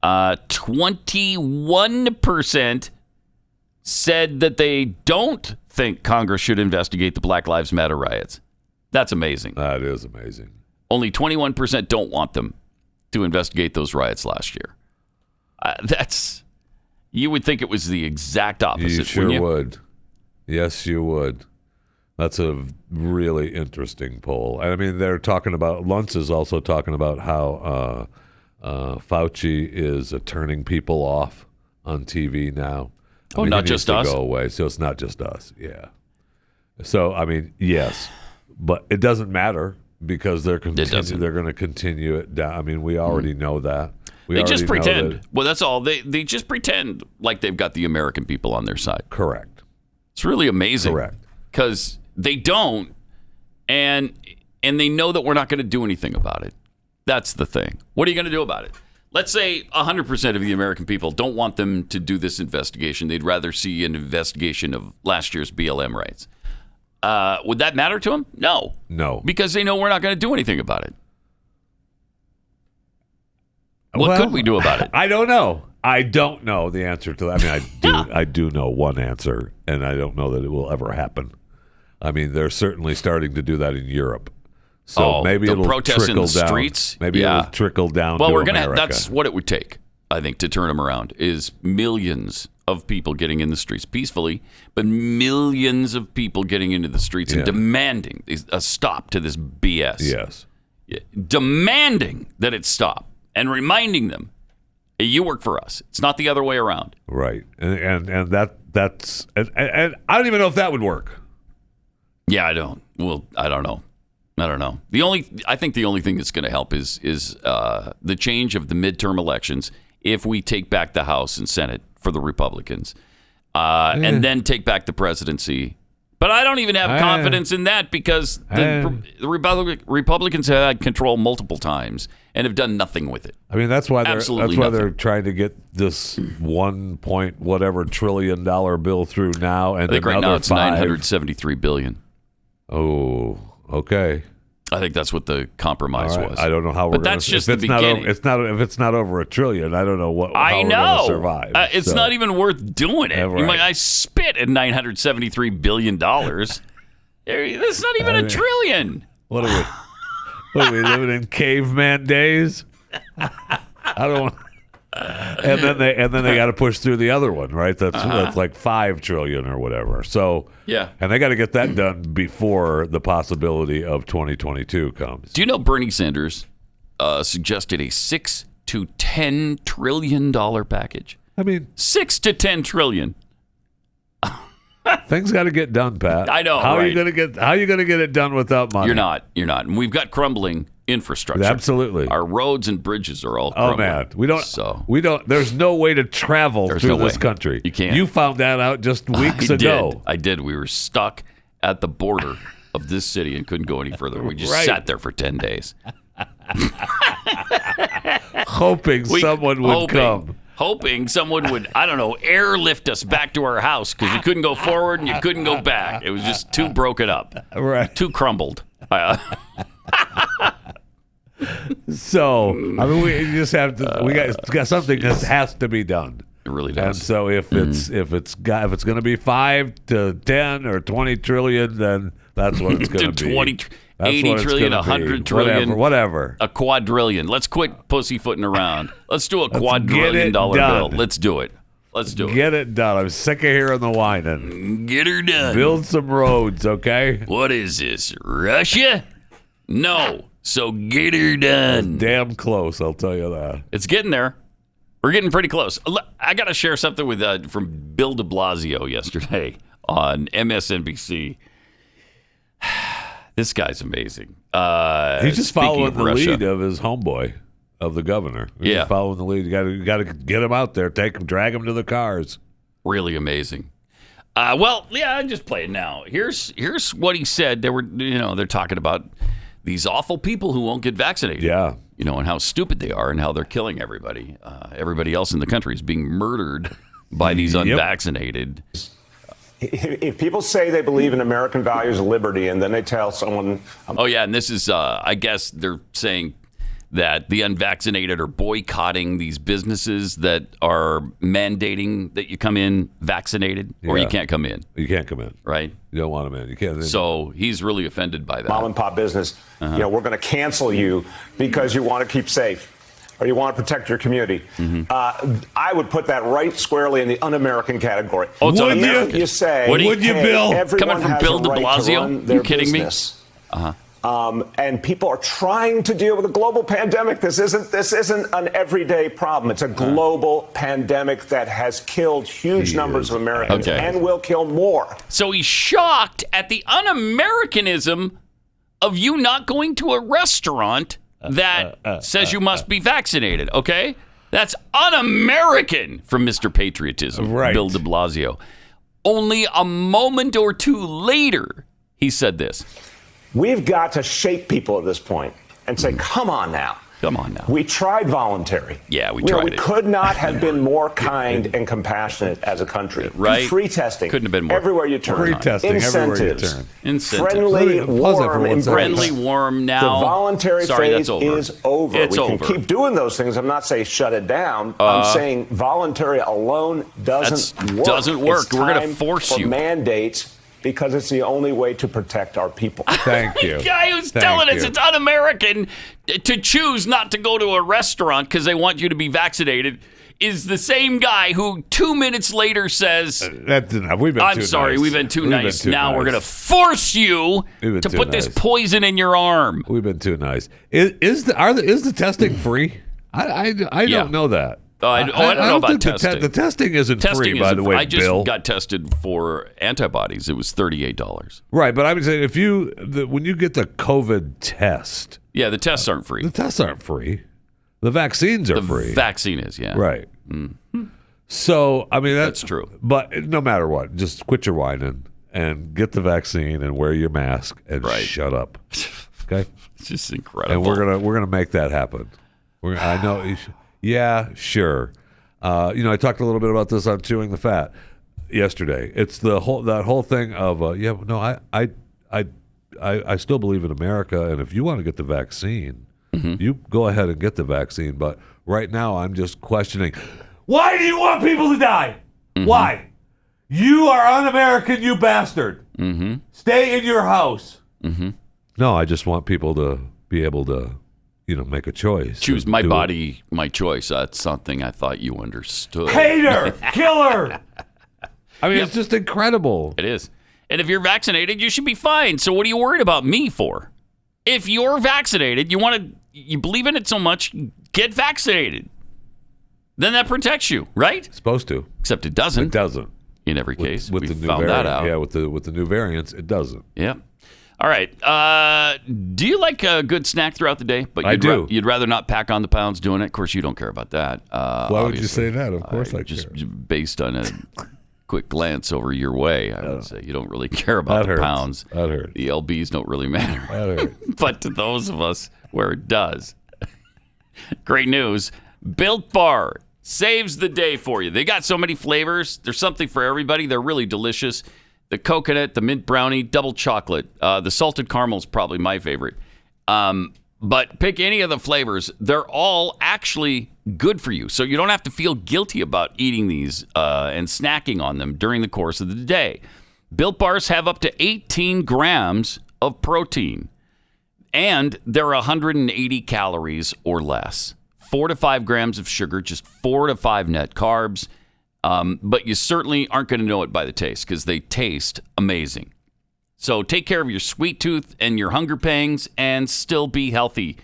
21% said that they don't think Congress should investigate the Black Lives Matter riots. That's amazing. That is amazing. Only 21% don't want them to investigate those riots last year. You would think it was the exact opposite. You sure wouldn't you? would. Yes, you would. That's a really interesting poll. I mean, they're talking about, Luntz is also talking about how Fauci is turning people off on TV now. Not just us? Go away, so it's not just us. Yeah. So, I mean, yes, but it doesn't matter because they're going to continue it down. I mean, we already know that. They just pretend. Well, that's all. They just pretend like they've got the American people on their side. Correct. It's really amazing. Correct. Because they don't, and they know that we're not going to do anything about it. That's the thing. What are you going to do about it? Let's say 100% of the American people don't want them to do this investigation. They'd rather see an investigation of last year's BLM riots. Would that matter to them? No. No. Because they know we're not going to do anything about it. What could we do about it? I don't know. I don't know the answer to that. I mean, I do know one answer, and I don't know that it will ever happen. I mean, they're certainly starting to do that in Europe. So maybe it'll protest trickle in the down. Streets? Maybe it'll trickle down well, to we're America. That's what it would take, I think, to turn them around, is millions of people getting in the streets peacefully, but millions of people getting into the streets and demanding a stop to this BS. Yes. Demanding that it stop and reminding them, hey, you work for us. It's not the other way around. Right. And that's I don't even know if that would work. Yeah, I don't. Well, I don't know. I think the only thing that's going to help is the change of the midterm elections if we take back the House and Senate for the Republicans, and then take back the presidency. But I don't even have confidence in that because the Republicans have had control multiple times and have done nothing with it. I mean, that's why Absolutely they're trying to get this $1 trillion bill through now, and I think right now it's $5. $973 billion. Oh, okay. I think that's what the compromise was. I don't know how we're going to. That's just the beginning. If it's not over $1 trillion, I don't know how we're going to survive. It's not even worth doing it. Right. I spit at $973 billion. That's not even $1 trillion. What are we living in caveman days? I don't want. And then they got to push through the other one, right? That's like $5 trillion or whatever. So yeah, and they got to get that done before the possibility of 2022 comes. Do you know Bernie Sanders suggested a $6 to $10 trillion package? I mean, $6 to $10 trillion. Things got to get done, Pat. I know. How right? are you going to get it done without money? You're not. And we've got crumbling infrastructure. Absolutely. Our roads and bridges are all crumbling. Oh man, we don't. There's no way to travel through this country. You can't. You found that out just weeks ago. I did. We were stuck at the border of this city and couldn't go any further. We just sat there for 10 days, hoping someone would come. Hoping someone would, I don't know, airlift us back to our house because you couldn't go forward and you couldn't go back. It was just too broken up, right? Too crumbled. So I mean, we just have to. We got something that has to be done. It really does. And so if it's going to be 5 to 10 or 20 trillion, then that's what it's going to be. 80 trillion, 100 trillion, whatever. A quadrillion. Let's quit pussyfooting around. Let's do a $quadrillion bill. Let's do it. Get it done. I'm sick of hearing the whining. Get her done. Build some roads, okay? What is this, Russia? No. So get her done. Damn close, I'll tell you that. It's getting there. We're getting pretty close. I got to share something with from Bill de Blasio yesterday on MSNBC. This guy's amazing. He's just following the lead of his homeboy, of the governor. He's just following the lead. You got to get him out there, drag him to the cars. Really amazing. Well, yeah, I just play it now. Here's what he said. They're talking about these awful people who won't get vaccinated. Yeah. And how stupid they are and how they're killing everybody. Everybody else in the country is being murdered by these unvaccinated. If people say they believe in American values of liberty and then they tell someone... Oh, yeah, and this is, I guess they're saying that the unvaccinated are boycotting these businesses that are mandating that you come in vaccinated, or you can't come in. You can't come in. Right? You don't want them in. You can't. So he's really offended by that. Mom and pop business, we're going to cancel you because you want to keep safe or you want to protect your community. I would put that right squarely in the un-American category. Oh, it's un-American. You say, would you, Bill? Coming from Bill de Blasio? Are you kidding me? And people are trying to deal with a global pandemic. This isn't an everyday problem. It's a global pandemic that has killed huge numbers of Americans and will kill more. So he's shocked at the un-Americanism of you not going to a restaurant that says you must be vaccinated. Okay, that's un-American from Mr. Patriotism, Bill de Blasio. Only a moment or two later, he said this. We've got to shake people at this point and say, come on now. Come on now. We tried voluntary. Yeah, we tried it. We could not have been more kind and compassionate as a country. Right. Free testing. Couldn't have been more. Everywhere you turn. Free testing Incentives. everywhere you turn. Incentives. Friendly, warm embrace. Friendly, warm now. The voluntary phase is over. It's we over. can keep doing those things. I'm not saying shut it down. I'm saying voluntary alone doesn't work. Doesn't work. It's We're going to time force for you. mandates. Because it's the only way to protect our people. Thank you. The guy who's telling us it's un-American to choose not to go to a restaurant because they want you to be vaccinated is the same guy who 2 minutes later says, That's enough. We've been I'm too sorry, nice. we've been too nice. Now nice. we're going to force you to put this poison in your arm. We've been too nice. Is the testing free? I don't know that. I don't know about testing. The testing isn't free, by the way, I just Bill. got tested for antibodies. It was $38. Right, but I would say when you get the COVID test. Yeah, the tests aren't free. The tests aren't free. The vaccines are free. The vaccine is, yeah. Right. So, I mean, that's true. But no matter what, just quit your whining and get the vaccine and wear your mask and shut up. Okay? It's just incredible. And we're gonna make that happen. I know. Yeah, sure. I talked a little bit about this on Chewing the Fat yesterday. It's that whole thing of I still believe in America, and if you want to get the vaccine, you go ahead and get the vaccine. But right now, I'm just questioning, why do you want people to die? Why? You are un-American, you bastard. Stay in your house. No, I just want people to be able to make a choice. Choose my body, my choice. That's something I thought you understood. Hater! Killer! I mean, it's just incredible. It is. And if you're vaccinated, you should be fine. So what are you worried about me for? If you're vaccinated, you believe in it so much, get vaccinated. Then that protects you, right? It's supposed to. Except it doesn't. It doesn't. In every case. With we the new found variant. that out. Yeah, with the new variants, it doesn't. Yeah. All right. Do you like a good snack throughout the day? But I do. You'd rather not pack on the pounds doing it. Of course, you don't care about that. Why would you say that? Of course I just care. Based on a quick glance over your way, I would say you don't really care about the pounds. That hurt. The LBs don't really matter. That hurt. But to those of us where it does, great news. Built Bar saves the day for you. They got so many flavors. There's something for everybody. They're really delicious. The coconut, the mint brownie, double chocolate. The salted caramel is probably my favorite. But pick any of the flavors. They're all actually good for you. So you don't have to feel guilty about eating these and snacking on them during the course of the day. Built Bars have up to 18 grams of protein. And they're 180 calories or less. 4 to 5 grams of sugar, just 4 to 5 net carbs. But you certainly aren't going to know it by the taste because they taste amazing. So take care of your sweet tooth and your hunger pangs and still be healthy.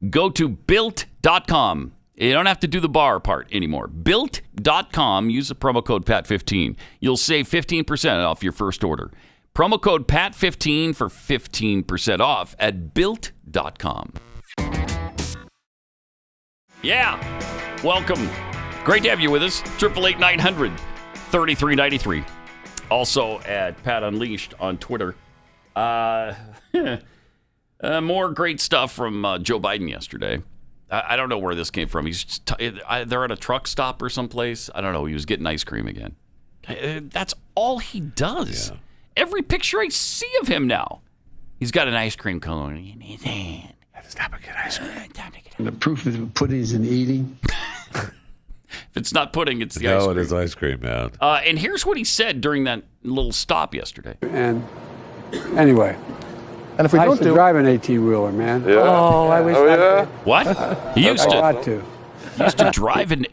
Go to Built.com. You don't have to do the bar part anymore. Built.com. Use the promo code PAT15. You'll save 15% off your first order. Promo code PAT15 for 15% off at Built.com. Yeah. Welcome. Great to have you with us. 888-900-3393. Also at Pat Unleashed on Twitter. More great stuff from Joe Biden yesterday. I don't know where this came from. They're at a truck stop or someplace. I don't know. He was getting ice cream again. That's all he does. Yeah. Every picture I see of him now, he's got an ice cream cone in his hand. Stop and get ice cream. The proof of the pudding is in eating. If it's not pudding, it's the ice cream. No, it is ice cream, man. And here's what he said during that little stop yesterday. And anyway, and if we I don't used to drive an 18-wheeler, man. Yeah. Oh, I wish I could. What? He used to. I got to. He used to drive an.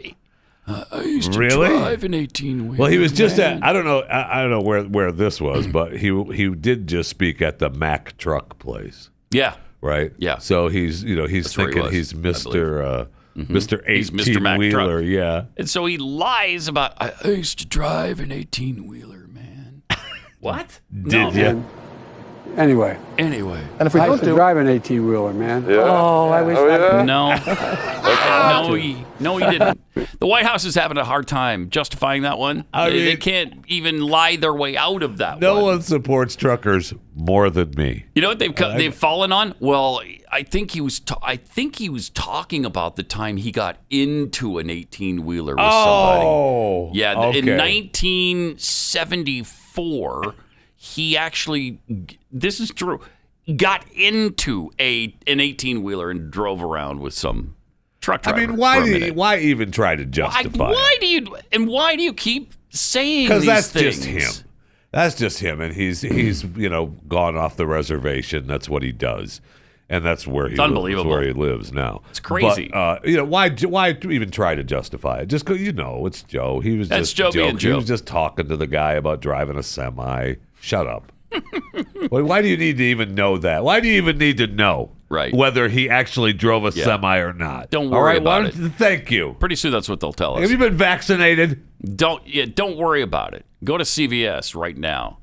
I used to Really? drive an 18-wheeler. Well, he was just at, I don't know where this was, but he did just speak at the Mack truck place. Yeah. Right? Yeah. So he's That's where he thinking was, he's I Mr. Mr. He's Mr. Mack 18-wheeler, truck. yeah. And so he lies about. I used to drive an 18-wheeler, man. What? Did you? Anyway. And if we I don't used to drive an 18-wheeler, man. Yeah. Oh, I wish I could. No, he didn't. The White House is having a hard time justifying that one. They can't even lie their way out of that No one. one supports truckers more than me. You know what they've fallen on? Well, I think he was talking about the time he got into an 18-wheeler with somebody. Yeah, okay. in 1974, he actually, this is true, got into an 18-wheeler and drove around with some truck driver. I mean, why even try to justify it? Why do you keep saying Because these that's things? just him. That's just him, and he's gone off the reservation. That's what he does, and that's where he unbelievable. Where he lives now. It's crazy. But, why even try to justify it? Just 'cause, it's Joe. That's Joe being Joe. He was just talking to the guy about driving a semi. Shut up. Why do you need to even know that? Why do you even need to know whether he actually drove a semi or not? Don't worry about it. Thank you. Pretty soon that's what they'll tell us. Have you been vaccinated? Don't worry about it. Go to CVS right now.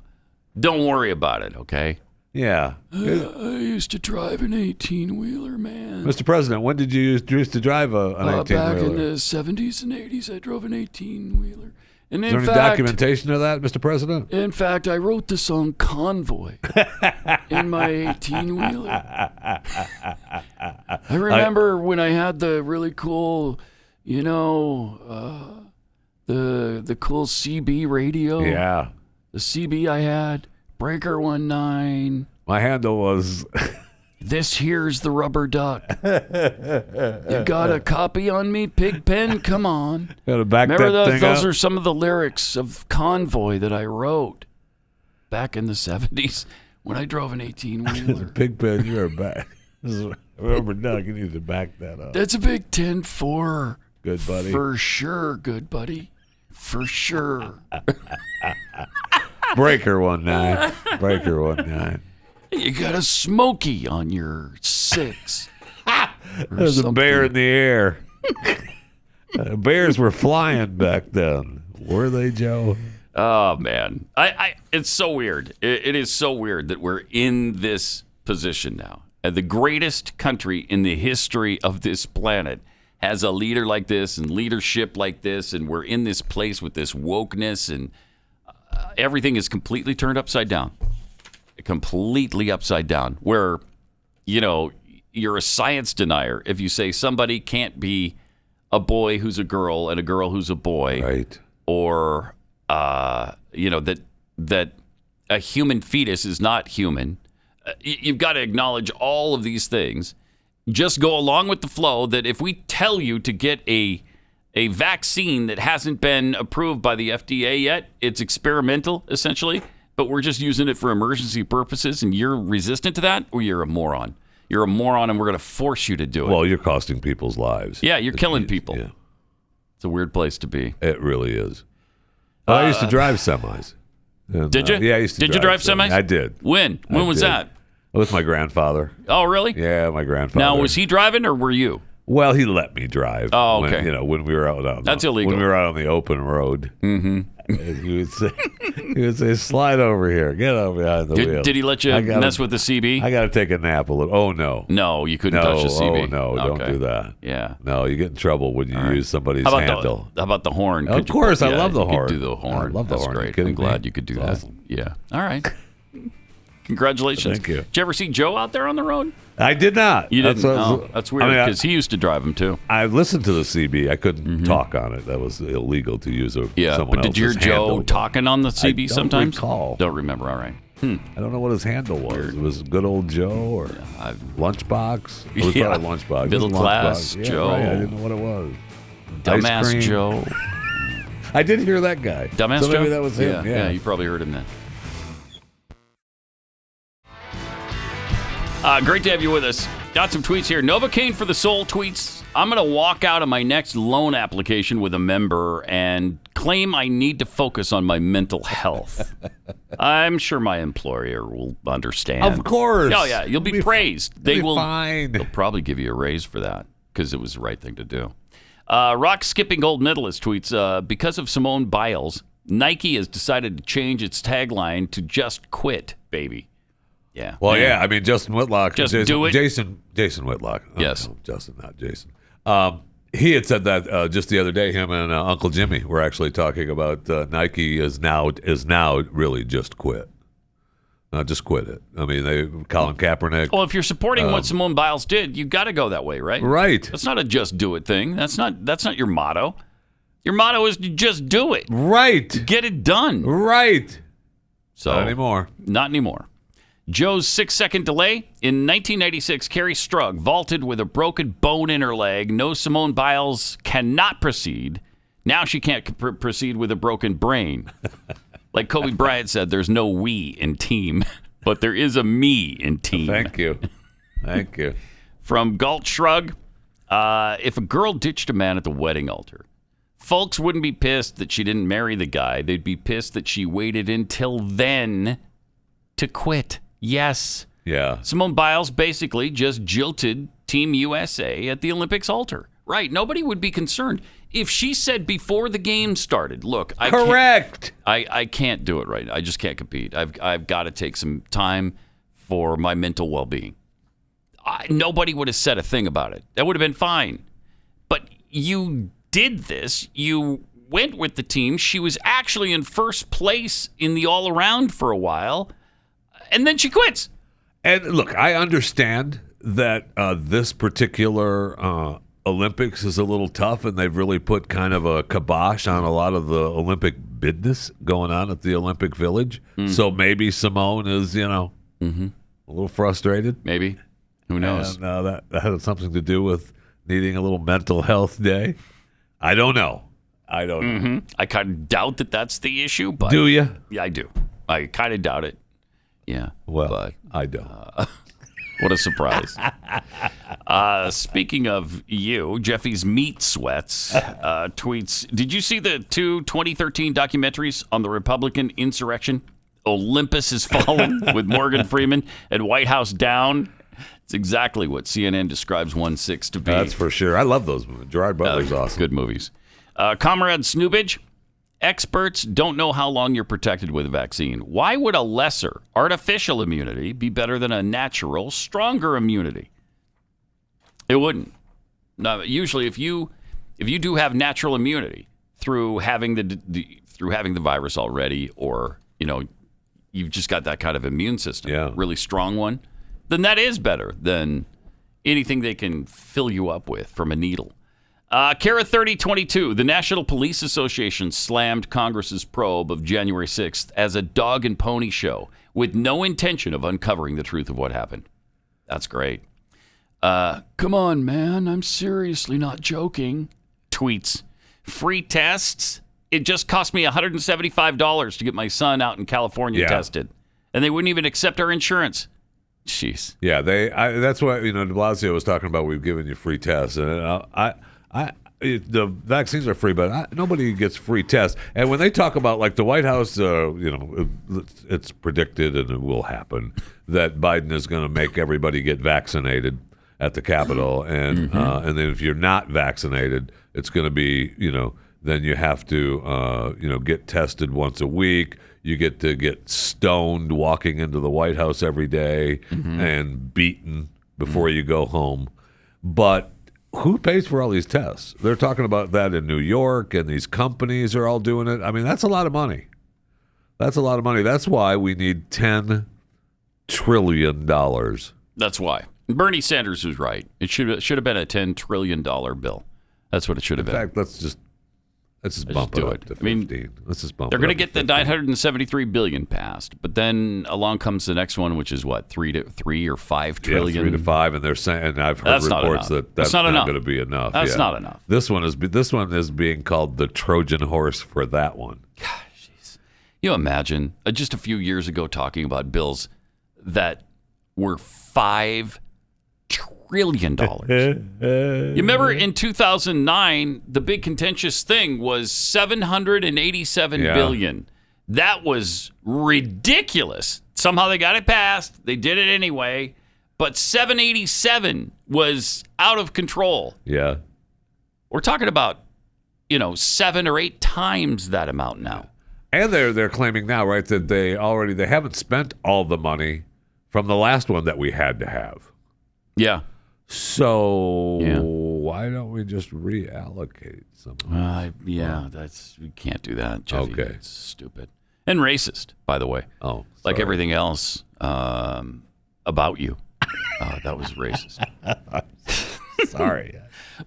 Don't worry about it, okay? Yeah. I used to drive an 18-wheeler, man. Mr. President, when did you used to drive an 18-wheeler? Back in the 70s and 80s, I drove an 18-wheeler. And Is there any documentation of that, Mr. President? In fact, I wrote the song Convoy in my 18-wheeler. I remember when I had the really cool, the cool CB radio. Yeah. The CB I had, Breaker 19. My handle was... This here's the rubber duck. You got a copy on me, Pigpen? Come on. Gotta back Remember that thing those up? are some of the lyrics of Convoy that I wrote back in the 70s when I drove an 18-wheeler. Pigpen, you're back. This is rubber duck. You need to back that up. That's a big 10-4. Good buddy. For sure, good buddy. For sure. Breaker 19. Breaker 19. You got a Smoky on your 6. There's a bear in the air. Bears were flying back then. Were they, Joe? Oh, man. It's so weird. It is so weird that we're in this position now. The greatest country in the history of this planet has a leader like this and leadership like this, and we're in this place with this wokeness, and everything is completely turned upside down. Completely upside down, where you're a science denier if you say somebody can't be a boy who's a girl and a girl who's a boy, right? Or that a human fetus is not human. You've got to acknowledge all of these things. Just go along with the flow that if we tell you to get a vaccine that hasn't been approved by the FDA yet, it's experimental essentially. But we're just using it for emergency purposes, and you're resistant to that, or you're a moron. You're a moron, and we're going to force you to do it. Well, you're costing people's lives. Yeah, you're killing people. Yeah. It's a weird place to be. It really is. I used to drive semis. And, did you? Yeah, I used to. Did you drive semis? I did. When? When was that? With my grandfather. Oh, really? Yeah, my grandfather. Now, was he driving, or were you? Well, he let me drive. Oh, okay. When we were out on that's illegal. When we were out on the open road, he would say, "Slide over here, get over behind the wheel." Did he let you mess with the CB? I got to take a nap a little. Oh no, no, you couldn't touch the CB. Oh no, don't do that. Yeah, no, you get in trouble when you use somebody's handle. How about the horn? Of course, I love the horn. You could do the horn. I love the horn. Great. I'm glad you could do that. Awesome. Yeah. All right. Congratulations. Thank you. Did you ever see Joe out there on the road? I did not. You didn't? That's weird because he used to drive them too. I listened to the CB. I couldn't talk on it. That was illegal to use someone else's but did you hear Joe handle. talking on the CB sometimes? Don't recall. Don't remember. All right. I don't know what his handle was. Weird. It was Good Old Joe or Lunchbox. It was probably Lunchbox. Middle Class Joe. Right. I didn't know what it was. Dumbass Joe. I did hear that guy. Dumbass so Joe? Maybe that was him. Yeah, you probably heard him then. Great to have you with us. Got some tweets here. Novocaine for the soul tweets, I'm going to walk out of my next loan application with a member and claim I need to focus on my mental health. I'm sure my employer will understand. Of course. Oh, yeah. You'll be praised. They will. Fine. They'll probably give you a raise for that because it was the right thing to do. Rock Skipping Gold Medalist tweets, because of Simone Biles, Nike has decided to change its tagline to "Just Quit, Baby." Yeah. Well, yeah. I mean, Justin Whitlock. Just Jason, do it. Jason Whitlock. Yes. No, Justin, not Jason. He had said that just the other day. Him and Uncle Jimmy were actually talking about Nike is now really just quit. Just quit it. I mean, Colin Kaepernick. Well, if you're supporting what Simone Biles did, you got to go that way, right? Right. That's not a just do it thing. That's not your motto. Your motto is to just do it. Right. Get it done. Right. So not anymore. Not anymore. Joe's 6-second delay. In 1996, Carrie Strug vaulted with a broken bone in her leg. No, Simone Biles cannot proceed. Now she can't proceed with a broken brain. Like Kobe Bryant said, there's no we in team, but there is a me in team. Thank you. Thank you. From Galt Shrug, if a girl ditched a man at the wedding altar, folks wouldn't be pissed that she didn't marry the guy. They'd be pissed that she waited until then to quit. Yes. Yeah. Simone Biles basically just jilted Team USA at the Olympics altar. Right. Nobody would be concerned. If she said before the game started, look, I can't do it right now. I just can't compete. I've got to take some time for my mental well-being. Nobody would have said a thing about it. That would have been fine. But you did this. You went with the team. She was actually in first place in the all-around for a while. And then she quits. And look, I understand that this particular Olympics is a little tough, and they've really put kind of a kibosh on a lot of the Olympic business going on at the Olympic Village. So maybe Simone is, a little frustrated. Maybe. Who knows? And that had something to do with needing a little mental health day. I don't know. I kind of doubt that that's the issue. But do you? Yeah, I do. I kind of doubt it. Yeah. Well, but, I don't. What a surprise. Speaking of you, Jeffy's Meat Sweats tweets, did you see the two 2013 documentaries on the Republican insurrection? Olympus Has Fallen with Morgan Freeman and White House Down. It's exactly what CNN describes 1-6 to be. That's for sure. I love those movies. Gerard Butler's awesome. Good movies. Comrade Snoobage. Experts don't know how long you're protected with a vaccine. Why would a lesser artificial immunity be better than a natural, stronger immunity? It wouldn't. Now, usually, if you do have natural immunity through having the virus already, or you've just got that kind of immune system, really strong one, then that is better than anything they can fill you up with from a needle. Kara 3022, the National Police Association slammed Congress's probe of January 6th as a dog and pony show with no intention of uncovering the truth of what happened. That's great. Come on, man. I'm seriously not joking. Tweets. Free tests. It just cost me $175 to get my son out in California tested. And they wouldn't even accept our insurance. Jeez. Yeah, that's why, de Blasio was talking about we've given you free tests. And the vaccines are free, but nobody gets free tests. And when they talk about, like, the White House, it's predicted and it will happen that Biden is going to make everybody get vaccinated at the Capitol, and then if you're not vaccinated, it's going to be, then you have to, get tested once a week. You get to get stoned walking into the White House every day and beaten before you go home. But who pays for all these tests? They're talking about that in New York, and these companies are all doing it. I mean, that's a lot of money. That's a lot of money. That's why we need $10 trillion. That's why. Bernie Sanders was right. It should have been a $10 trillion bill. That's what it should have been. In fact, let's just Let's just bump it up to 15. Let's just bump. They're going to get the 973 billion passed, but then along comes the next one, which is what 3 or 5 trillion. 3 to 5, and they're saying, and I've heard reports that that's not going to be enough. That's not enough. This one is being called the Trojan horse for that one. Gosh, jeez. You imagine just a few years ago talking about bills that were $5 trillion. You remember in 2009, the big contentious thing was $787 billion. That was ridiculous. Somehow they got it passed. They did it anyway. But 787 was out of control. Yeah. We're talking about, 7 or 8 times that amount now. And they're claiming now, right, that they haven't spent all the money from the last one that we had to have. Yeah. So why don't we just reallocate some? We can't do that, Jeffy. Okay. It's stupid. And racist, by the way. Oh, like everything else about you. That was racist. Sorry.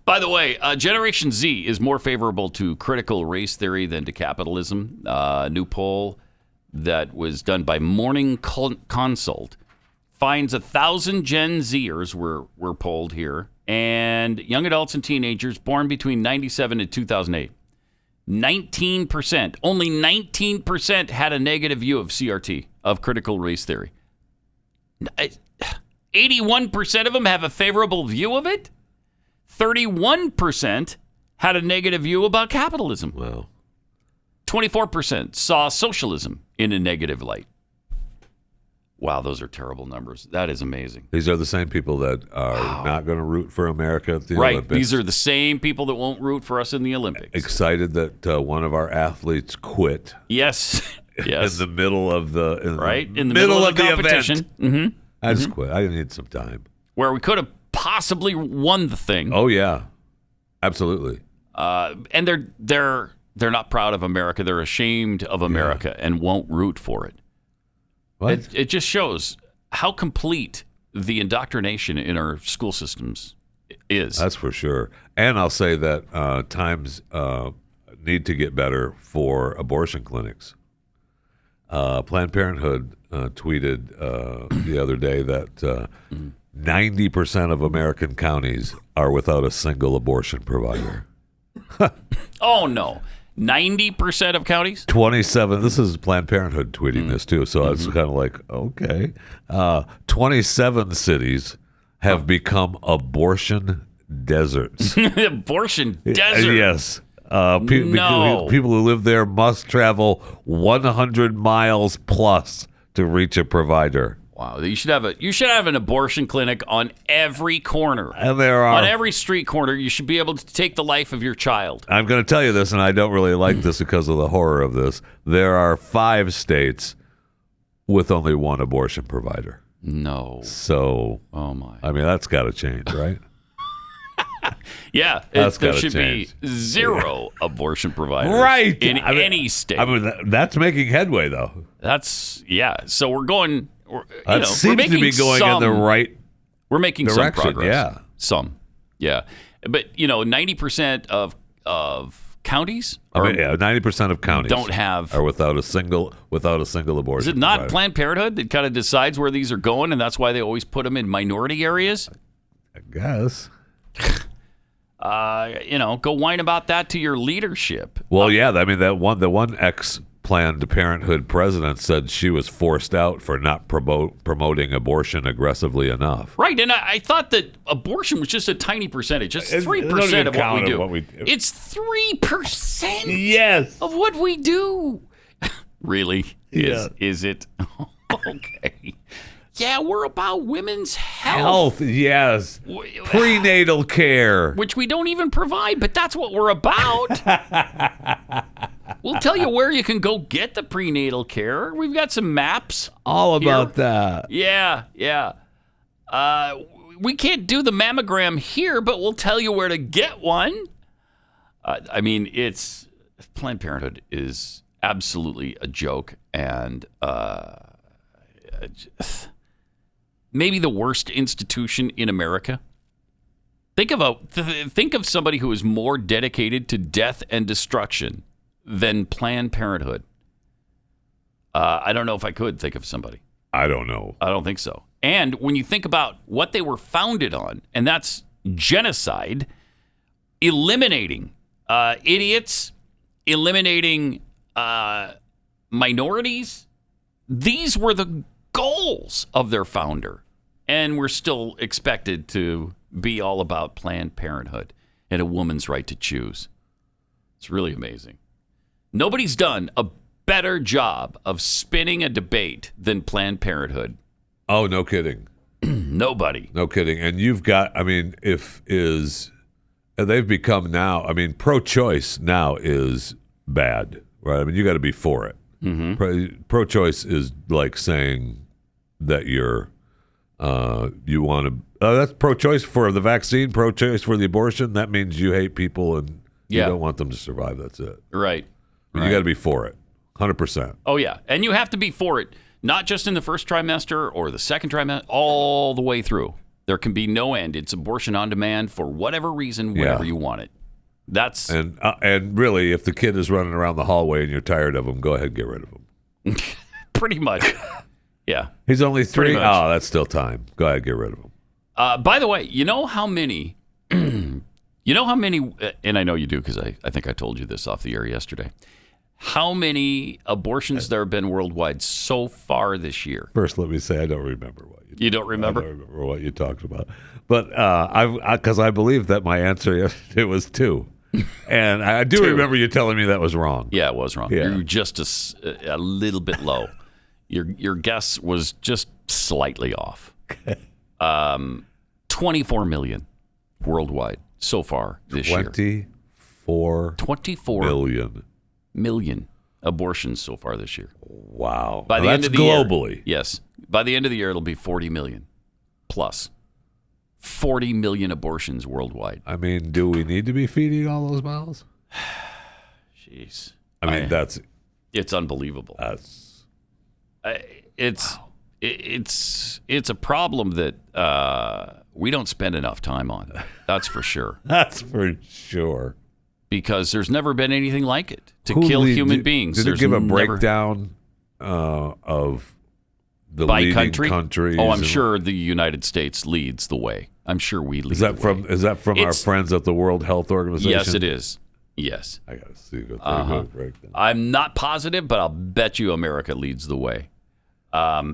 By the way, Generation Z is more favorable to critical race theory than to capitalism. New poll that was done by Morning Consult finds 1,000 Gen Zers were polled here, and young adults and teenagers born between 1997 and 2008. 19%, only 19% had a negative view of CRT, of critical race theory. 81% of them have a favorable view of it. 31% had a negative view about capitalism. Wow. 24% saw socialism in a negative light. Wow, those are terrible numbers. That is amazing. These are the same people that are not going to root for America at the Olympics. Right. These are the same people that won't root for us in the Olympics. Excited that one of our athletes quit. Yes. In the middle of the in the middle of the competition. Mm-hmm. I just quit. I need some time. Where we could have possibly won the thing. Oh yeah, absolutely. And they're not proud of America. They're ashamed of America and won't root for it. What? It just shows how complete the indoctrination in our school systems is. That's for sure. And I'll say that times need to get better for abortion clinics. Planned Parenthood tweeted the other day that 90% of American counties are without a single abortion provider. Oh, no. 90% of counties? 27. This is Planned Parenthood tweeting this, too. So it's kind of like, okay. 27 cities have become abortion deserts. Abortion desert? Yes. People who live there must travel 100 miles plus to reach a provider. Wow, you should have an abortion clinic on every corner. And there are on every street corner. You should be able to take the life of your child. I'm going to tell you this, and I don't really like this because of the horror of this. There are 5 states with only one abortion provider. No. So, oh my. I mean, that's got to change, right? Yeah, there should be 0 abortion providers, right? In any state. I mean, that's making headway, though. So we're going. That seems to be going in the right. We're making direction, some progress. Yeah, some. Yeah, but 90% of counties. 90% of counties are without a single abortion. Is it not provider. Planned Parenthood that kind of decides where these are going, and that's why they always put them in minority areas? I guess. Go whine about that to your leadership. Well, yeah, I mean the one ex-Planned Parenthood president said she was forced out for not promoting abortion aggressively enough. Right, and I thought that abortion was just a tiny percentage. It's 3% of what we do. It's 3%. Yes, of what we do. Really? Yeah. Is it? Okay. Yeah, we're about women's health. Yes. Prenatal care. Which we don't even provide, but that's what we're about. We'll tell you where you can go get the prenatal care. We've got some maps. All about that. Yeah. We can't do the mammogram here, but we'll tell you where to get one. I mean, Planned Parenthood is absolutely a joke and maybe the worst institution in America. Think of somebody who is more dedicated to death and destruction than Planned Parenthood. I don't know if I could think of somebody. I don't know. I don't think so. And when you think about what they were founded on, and that's genocide, eliminating idiots, eliminating minorities, these were the goals of their founder. And we're still expected to be all about Planned Parenthood and a woman's right to choose. It's really amazing. Nobody's done a better job of spinning a debate than Planned Parenthood. Oh, no kidding. Nobody. No kidding. And you've got, they've become now, pro-choice now is bad, right? You got to be for it. Mm-hmm. Pro-choice is like saying that you want to, that's pro-choice for the vaccine, pro-choice for the abortion. That means you hate people and you don't want them to survive. That's it. Right. You got to be for it. 100%. Oh, yeah. And you have to be for it, not just in the first trimester or the second trimester, all the way through. There can be no end. It's abortion on demand for whatever reason, whenever you want it. That's and really, if the kid is running around the hallway and you're tired of him, go ahead and get rid of him. Pretty much. Yeah. He's only 3. Oh, that's still time. Go ahead, get rid of him. By the way, you know how many, and I know you do because I think I told you this off the air yesterday. How many abortions there have been worldwide so far this year? First, let me say I don't remember what you. You don't remember? I don't remember what you talked about, but because I believe that my answer yesterday was 2, and I do remember you telling me that was wrong. Yeah, it was wrong. Yeah. You were just a little bit low. Your guess was just slightly off. 24 million worldwide so far this year. 24 million abortions so far this year. Wow. By the end of the globally. year, yes. By the end of the year, it'll be 40 million plus. 40 million abortions worldwide. Do we need to be feeding all those mouths? Jeez. It's unbelievable. It's a problem that we don't spend enough time on. That's for sure. That's for sure. Because there's never been anything like it to kill human beings. Did it give a breakdown of the by leading countries? Oh, I'm and- sure the United States leads the way. I'm sure we lead Is that the from way. is that from our friends at the World Health Organization? Yes, it is. Yes. I gotta see what they breakdown. I'm not positive, but I'll bet you America leads the way.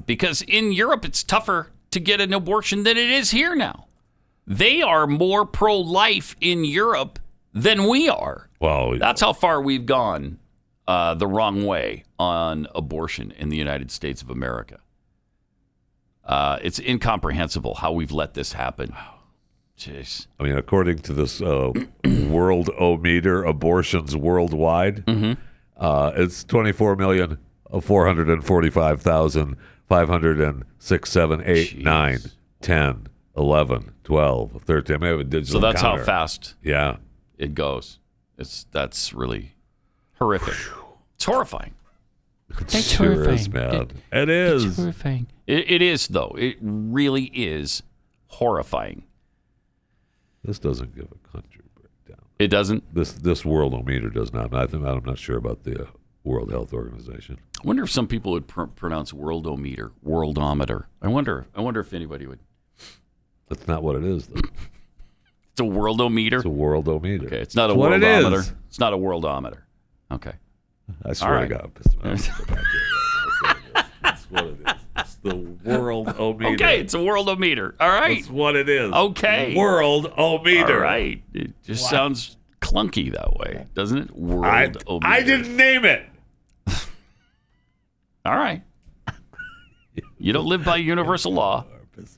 Because in Europe, it's tougher to get an abortion than it is here now. They are more pro-life in Europe than we are. Well, that's how far we've gone the wrong way on abortion in the United States of America. It's incomprehensible how we've let this happen. Jeez. According to this World-O-Meter, abortions worldwide, it's 24,445,506, 7, 8, 9, 10, 11, 12, 13. I have a digital So that's counter. how fast it goes. That's really horrific. It's horrifying. It sure is, man. It is. It's horrifying. It is, though. It really is horrifying. This doesn't give a country breakdown. It doesn't? This World-O-Meter does not. I'm not sure about the World Health Organization. I wonder if some people would pronounce World-O-Meter, Worldometer. I wonder if anybody would. That's not what it is, though. It's a World-O-Meter? It's a World-O-Meter. Okay, it's not a What it Worldometer. is. It's not a Worldometer. Okay. I swear to God. That's what it is. It's the World-O-Meter. Okay, it's a World-O-Meter. All right. That's what it is. Okay. World-O-Meter. All right. It just sounds clunky that way, doesn't it? World-O-Meter. I didn't name it. All right. You don't live by universal law.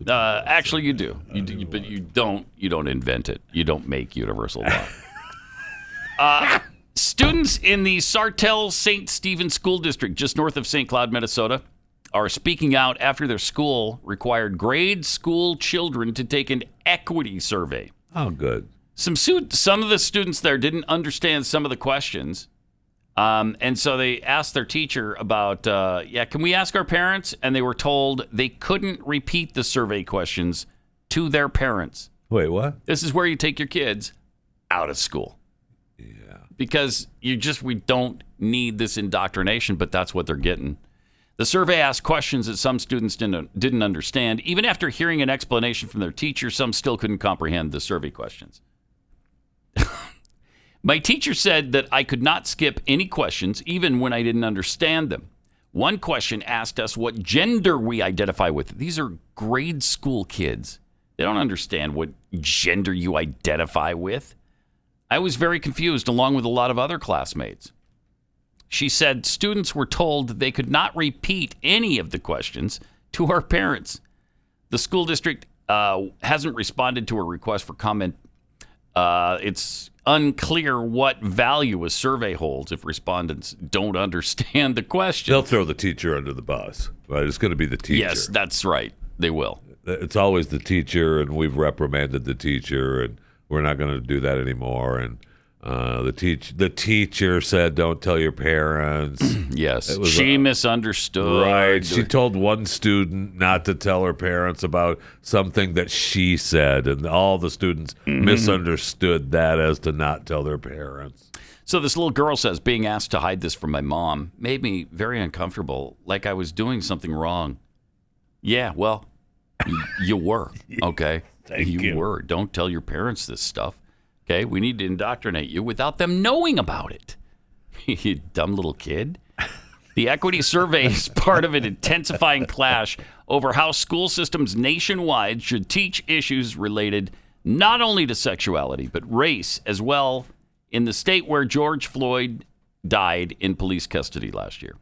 Actually, you do. But you don't invent it. You don't make universal law. Students in the Sartell St. Stephen School District, just north of St. Cloud, Minnesota, are speaking out after their school required grade school children to take an equity survey. Oh, good. Some of the students there didn't understand some of the questions. And so they asked their teacher about, can we ask our parents? And they were told they couldn't repeat the survey questions to their parents. Wait, what? This is where you take your kids out of school. Yeah. Because we don't need this indoctrination, but that's what they're getting. The survey asked questions that some students didn't understand. Even after hearing an explanation from their teacher, some still couldn't comprehend the survey questions. My teacher said that I could not skip any questions, even when I didn't understand them. One question asked us what gender we identify with. These are grade school kids. They don't understand what gender you identify with. I was very confused, along with a lot of other classmates. She said students were told that they could not repeat any of the questions to our parents. The school district hasn't responded to a request for comment. It's unclear what value a survey holds if respondents don't understand the question. They'll throw the teacher under the bus, right? It's going to be the teacher. Yes, that's right. They will. It's always the teacher, and we've reprimanded the teacher, and we're not going to do that anymore. And the teacher said, "Don't tell your parents." Yes, she misunderstood. Right. She told one student not to tell her parents about something that she said, and all the students misunderstood that as to not tell their parents. So this little girl says, being asked to hide this from my mom made me very uncomfortable, like I was doing something wrong. Yeah, well, you were. Okay. Thank you. Were. Don't tell your parents this stuff. Okay, we need to indoctrinate you without them knowing about it. You dumb little kid. The equity survey is part of an intensifying clash over how school systems nationwide should teach issues related not only to sexuality, but race as well in the state where George Floyd died in police custody last year.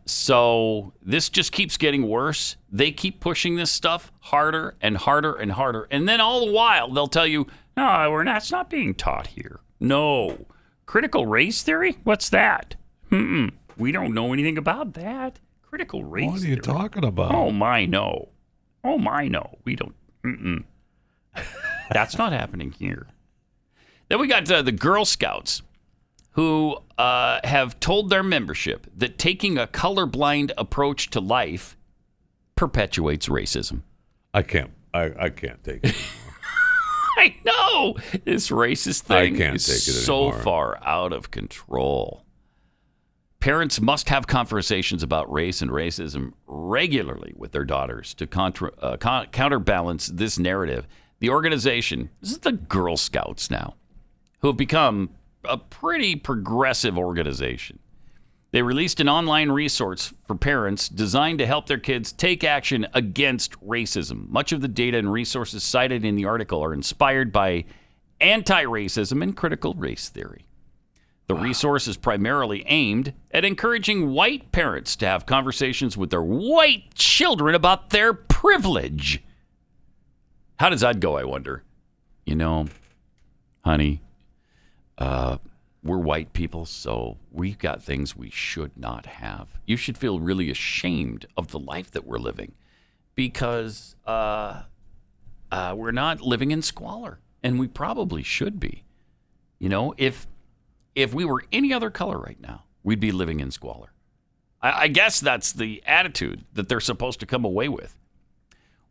So this just keeps getting worse. They keep pushing this stuff harder and harder and harder. And then all the while, they'll tell you, no, that's not being taught here. No. Critical race theory? What's that? We don't know anything about that. Critical race What are you theory. talking about? Oh, my, no. Oh, my, no. We don't. That's not happening here. Then we got the Girl Scouts, who have told their membership that taking a colorblind approach to life perpetuates racism. I can't take it. I know this racist thing I can't is take it so anymore. far out of control. Parents must have conversations about race and racism regularly with their daughters to counterbalance this narrative. The organization, this is the Girl Scouts now, who have become a pretty progressive organization. They released an online resource for parents designed to help their kids take action against racism. Much of the data and resources cited in the article are inspired by anti-racism and critical race theory. The resource is primarily aimed at encouraging white parents to have conversations with their white children about their privilege. How does that go, I wonder? You know, honey, we're white people, so we've got things we should not have. You should feel really ashamed of the life that we're living because we're not living in squalor, and we probably should be. You know, if we were any other color right now, we'd be living in squalor. I guess that's the attitude that they're supposed to come away with.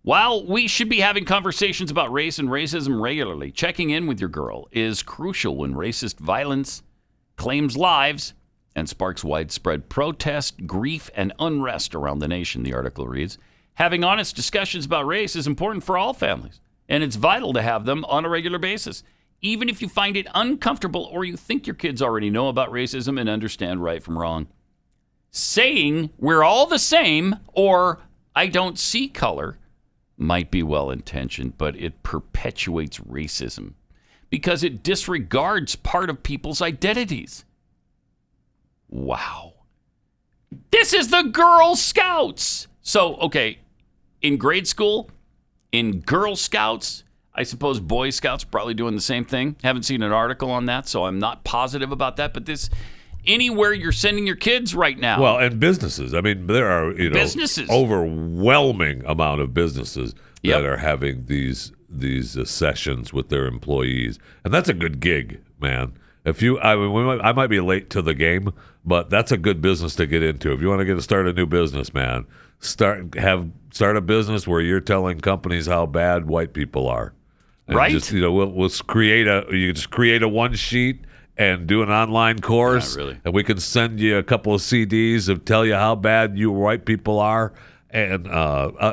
While we should be having conversations about race and racism regularly, checking in with your girl is crucial when racist violence claims lives and sparks widespread protest, grief, and unrest around the nation, the article reads. Having honest discussions about race is important for all families, and it's vital to have them on a regular basis, even if you find it uncomfortable or you think your kids already know about racism and understand right from wrong. Saying we're all the same or I don't see color might be well-intentioned, but it perpetuates racism because it disregards part of people's identities. Wow. This is the Girl Scouts. So, okay, in grade school, in Girl Scouts, I suppose Boy Scouts probably doing the same thing. Haven't seen an article on that, so I'm not positive about that, but this... Anywhere you're sending your kids right now. Well, and businesses. I mean, there are businesses. Overwhelming amount of businesses that are having these sessions with their employees, and that's a good gig, man. I might be late to the game, but that's a good business to get into. If you want to start a new business, man, start a business where you're telling companies how bad white people are. And right. Just, we'll create you just create a one sheet and do an online course. Not really. And we can send you a couple of CDs of tell you how bad you white people are. And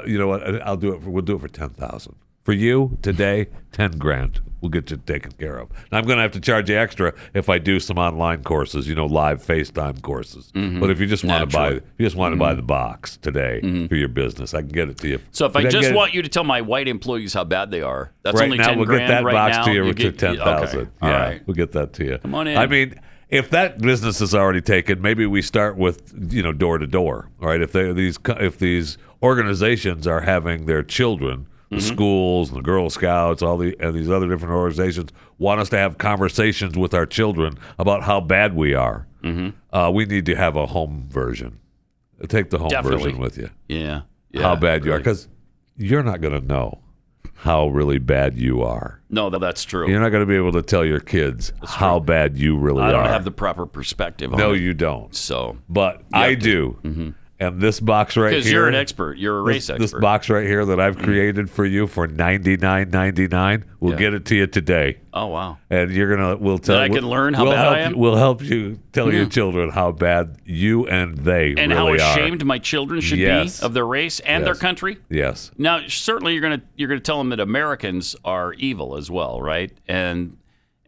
you know what? I'll do it. We'll do it for $10,000 for you today. $10,000. We'll get you taken care of. Now, I'm going to have to charge you extra if I do some online courses, live FaceTime courses. Mm-hmm. But if you just want to buy the box today for your business, I can get it to you. So if I just want you to tell my white employees how bad they are, that's right only now, $10,000 we'll get that right box now. to you to $10,000. Okay. Yeah, all right. We'll get that to you. Come on in. I mean, if that business is already taken, maybe we start with door to door. Right? If these organizations are having their children. The schools and the Girl Scouts, and these other different organizations want us to have conversations with our children about how bad we are. We need to have a home version. Take the home version with you. Yeah. How bad you are, because you're not going to know how really bad you are. No, that's true. You're not going to be able to tell your kids how bad you really are. I don't have the proper perspective on it. No, you don't. So, but I do. Mm-hmm. And this box right here, because you're an expert, you're a race expert. This box right here that I've created for you for $99.99, we'll get it to you today. Oh wow! And we'll tell. I can learn how bad I am. We'll help you tell your children how bad you and they and really how are. ashamed my children should be of their race and their country. Yes. Now, certainly, you're gonna tell them that Americans are evil as well, right? And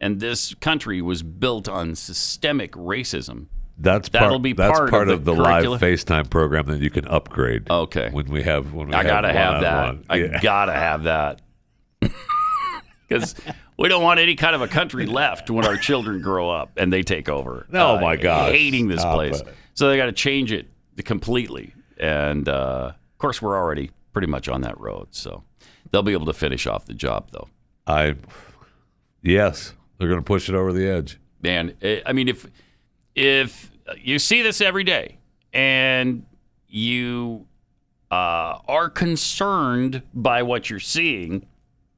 this country was built on systemic racism. That's part of the live FaceTime program that you can upgrade. Okay. I gotta have that. I gotta have that. Because we don't want any kind of a country left when our children grow up and they take over. Oh my gosh. Hating this place. So they got to change it completely. And of course, we're already pretty much on that road. So they'll be able to finish off the job, though. Yes, they're going to push it over the edge. Man, I mean, if you see this every day and you are concerned by what you're seeing,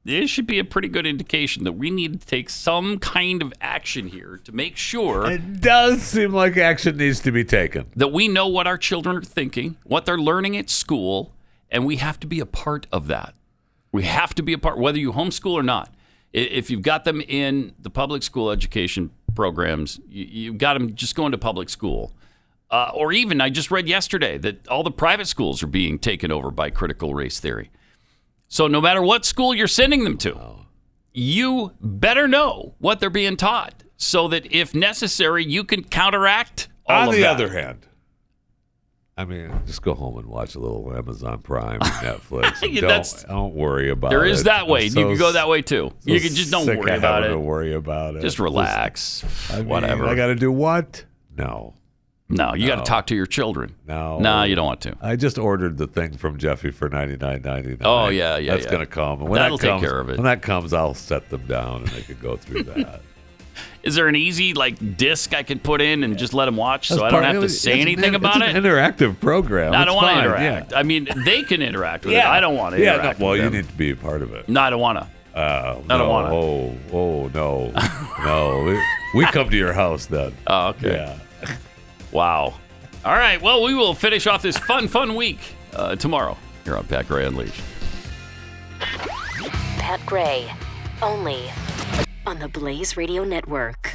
this should be a pretty good indication that we need to take some kind of action here to make sure. It does seem like action needs to be taken. That we know what our children are thinking, what they're learning at school, and we have to be a part of that. We have to be a part, whether you homeschool or not. If you've got them in the public school education programs, you've got them just going to public school. Or even, I just read yesterday that all the private schools are being taken over by critical race theory. So no matter what school you're sending them to, you better know what they're being taught so that if necessary, you can counteract all of that. On the other hand, I mean, just go home and watch a little Amazon Prime and Netflix. Don't worry about it. There is that way. You can go that way too. You can just don't worry about it. Don't worry about it. Just relax. Whatever. I got to do what? No, you got to talk to your children. No, you don't want to. I just ordered the thing from Jeffy for $99.99. Oh yeah. That's going to come. And that'll take care of it. When that comes, I'll set them down and they can go through that. Is there an easy disc I can put in and just let them watch so I don't have to say anything about it? It's an interactive program. I don't want to interact. Yeah. I mean, they can interact with it. I don't want to interact with them. You need to be a part of it. No, I don't want to. I don't want to. Oh, no. No. We come to your house then. Oh, okay. Yeah. Wow. All right. Well, we will finish off this fun week tomorrow here on Pat Gray Unleashed. Pat Gray, only on the Blaze Radio Network.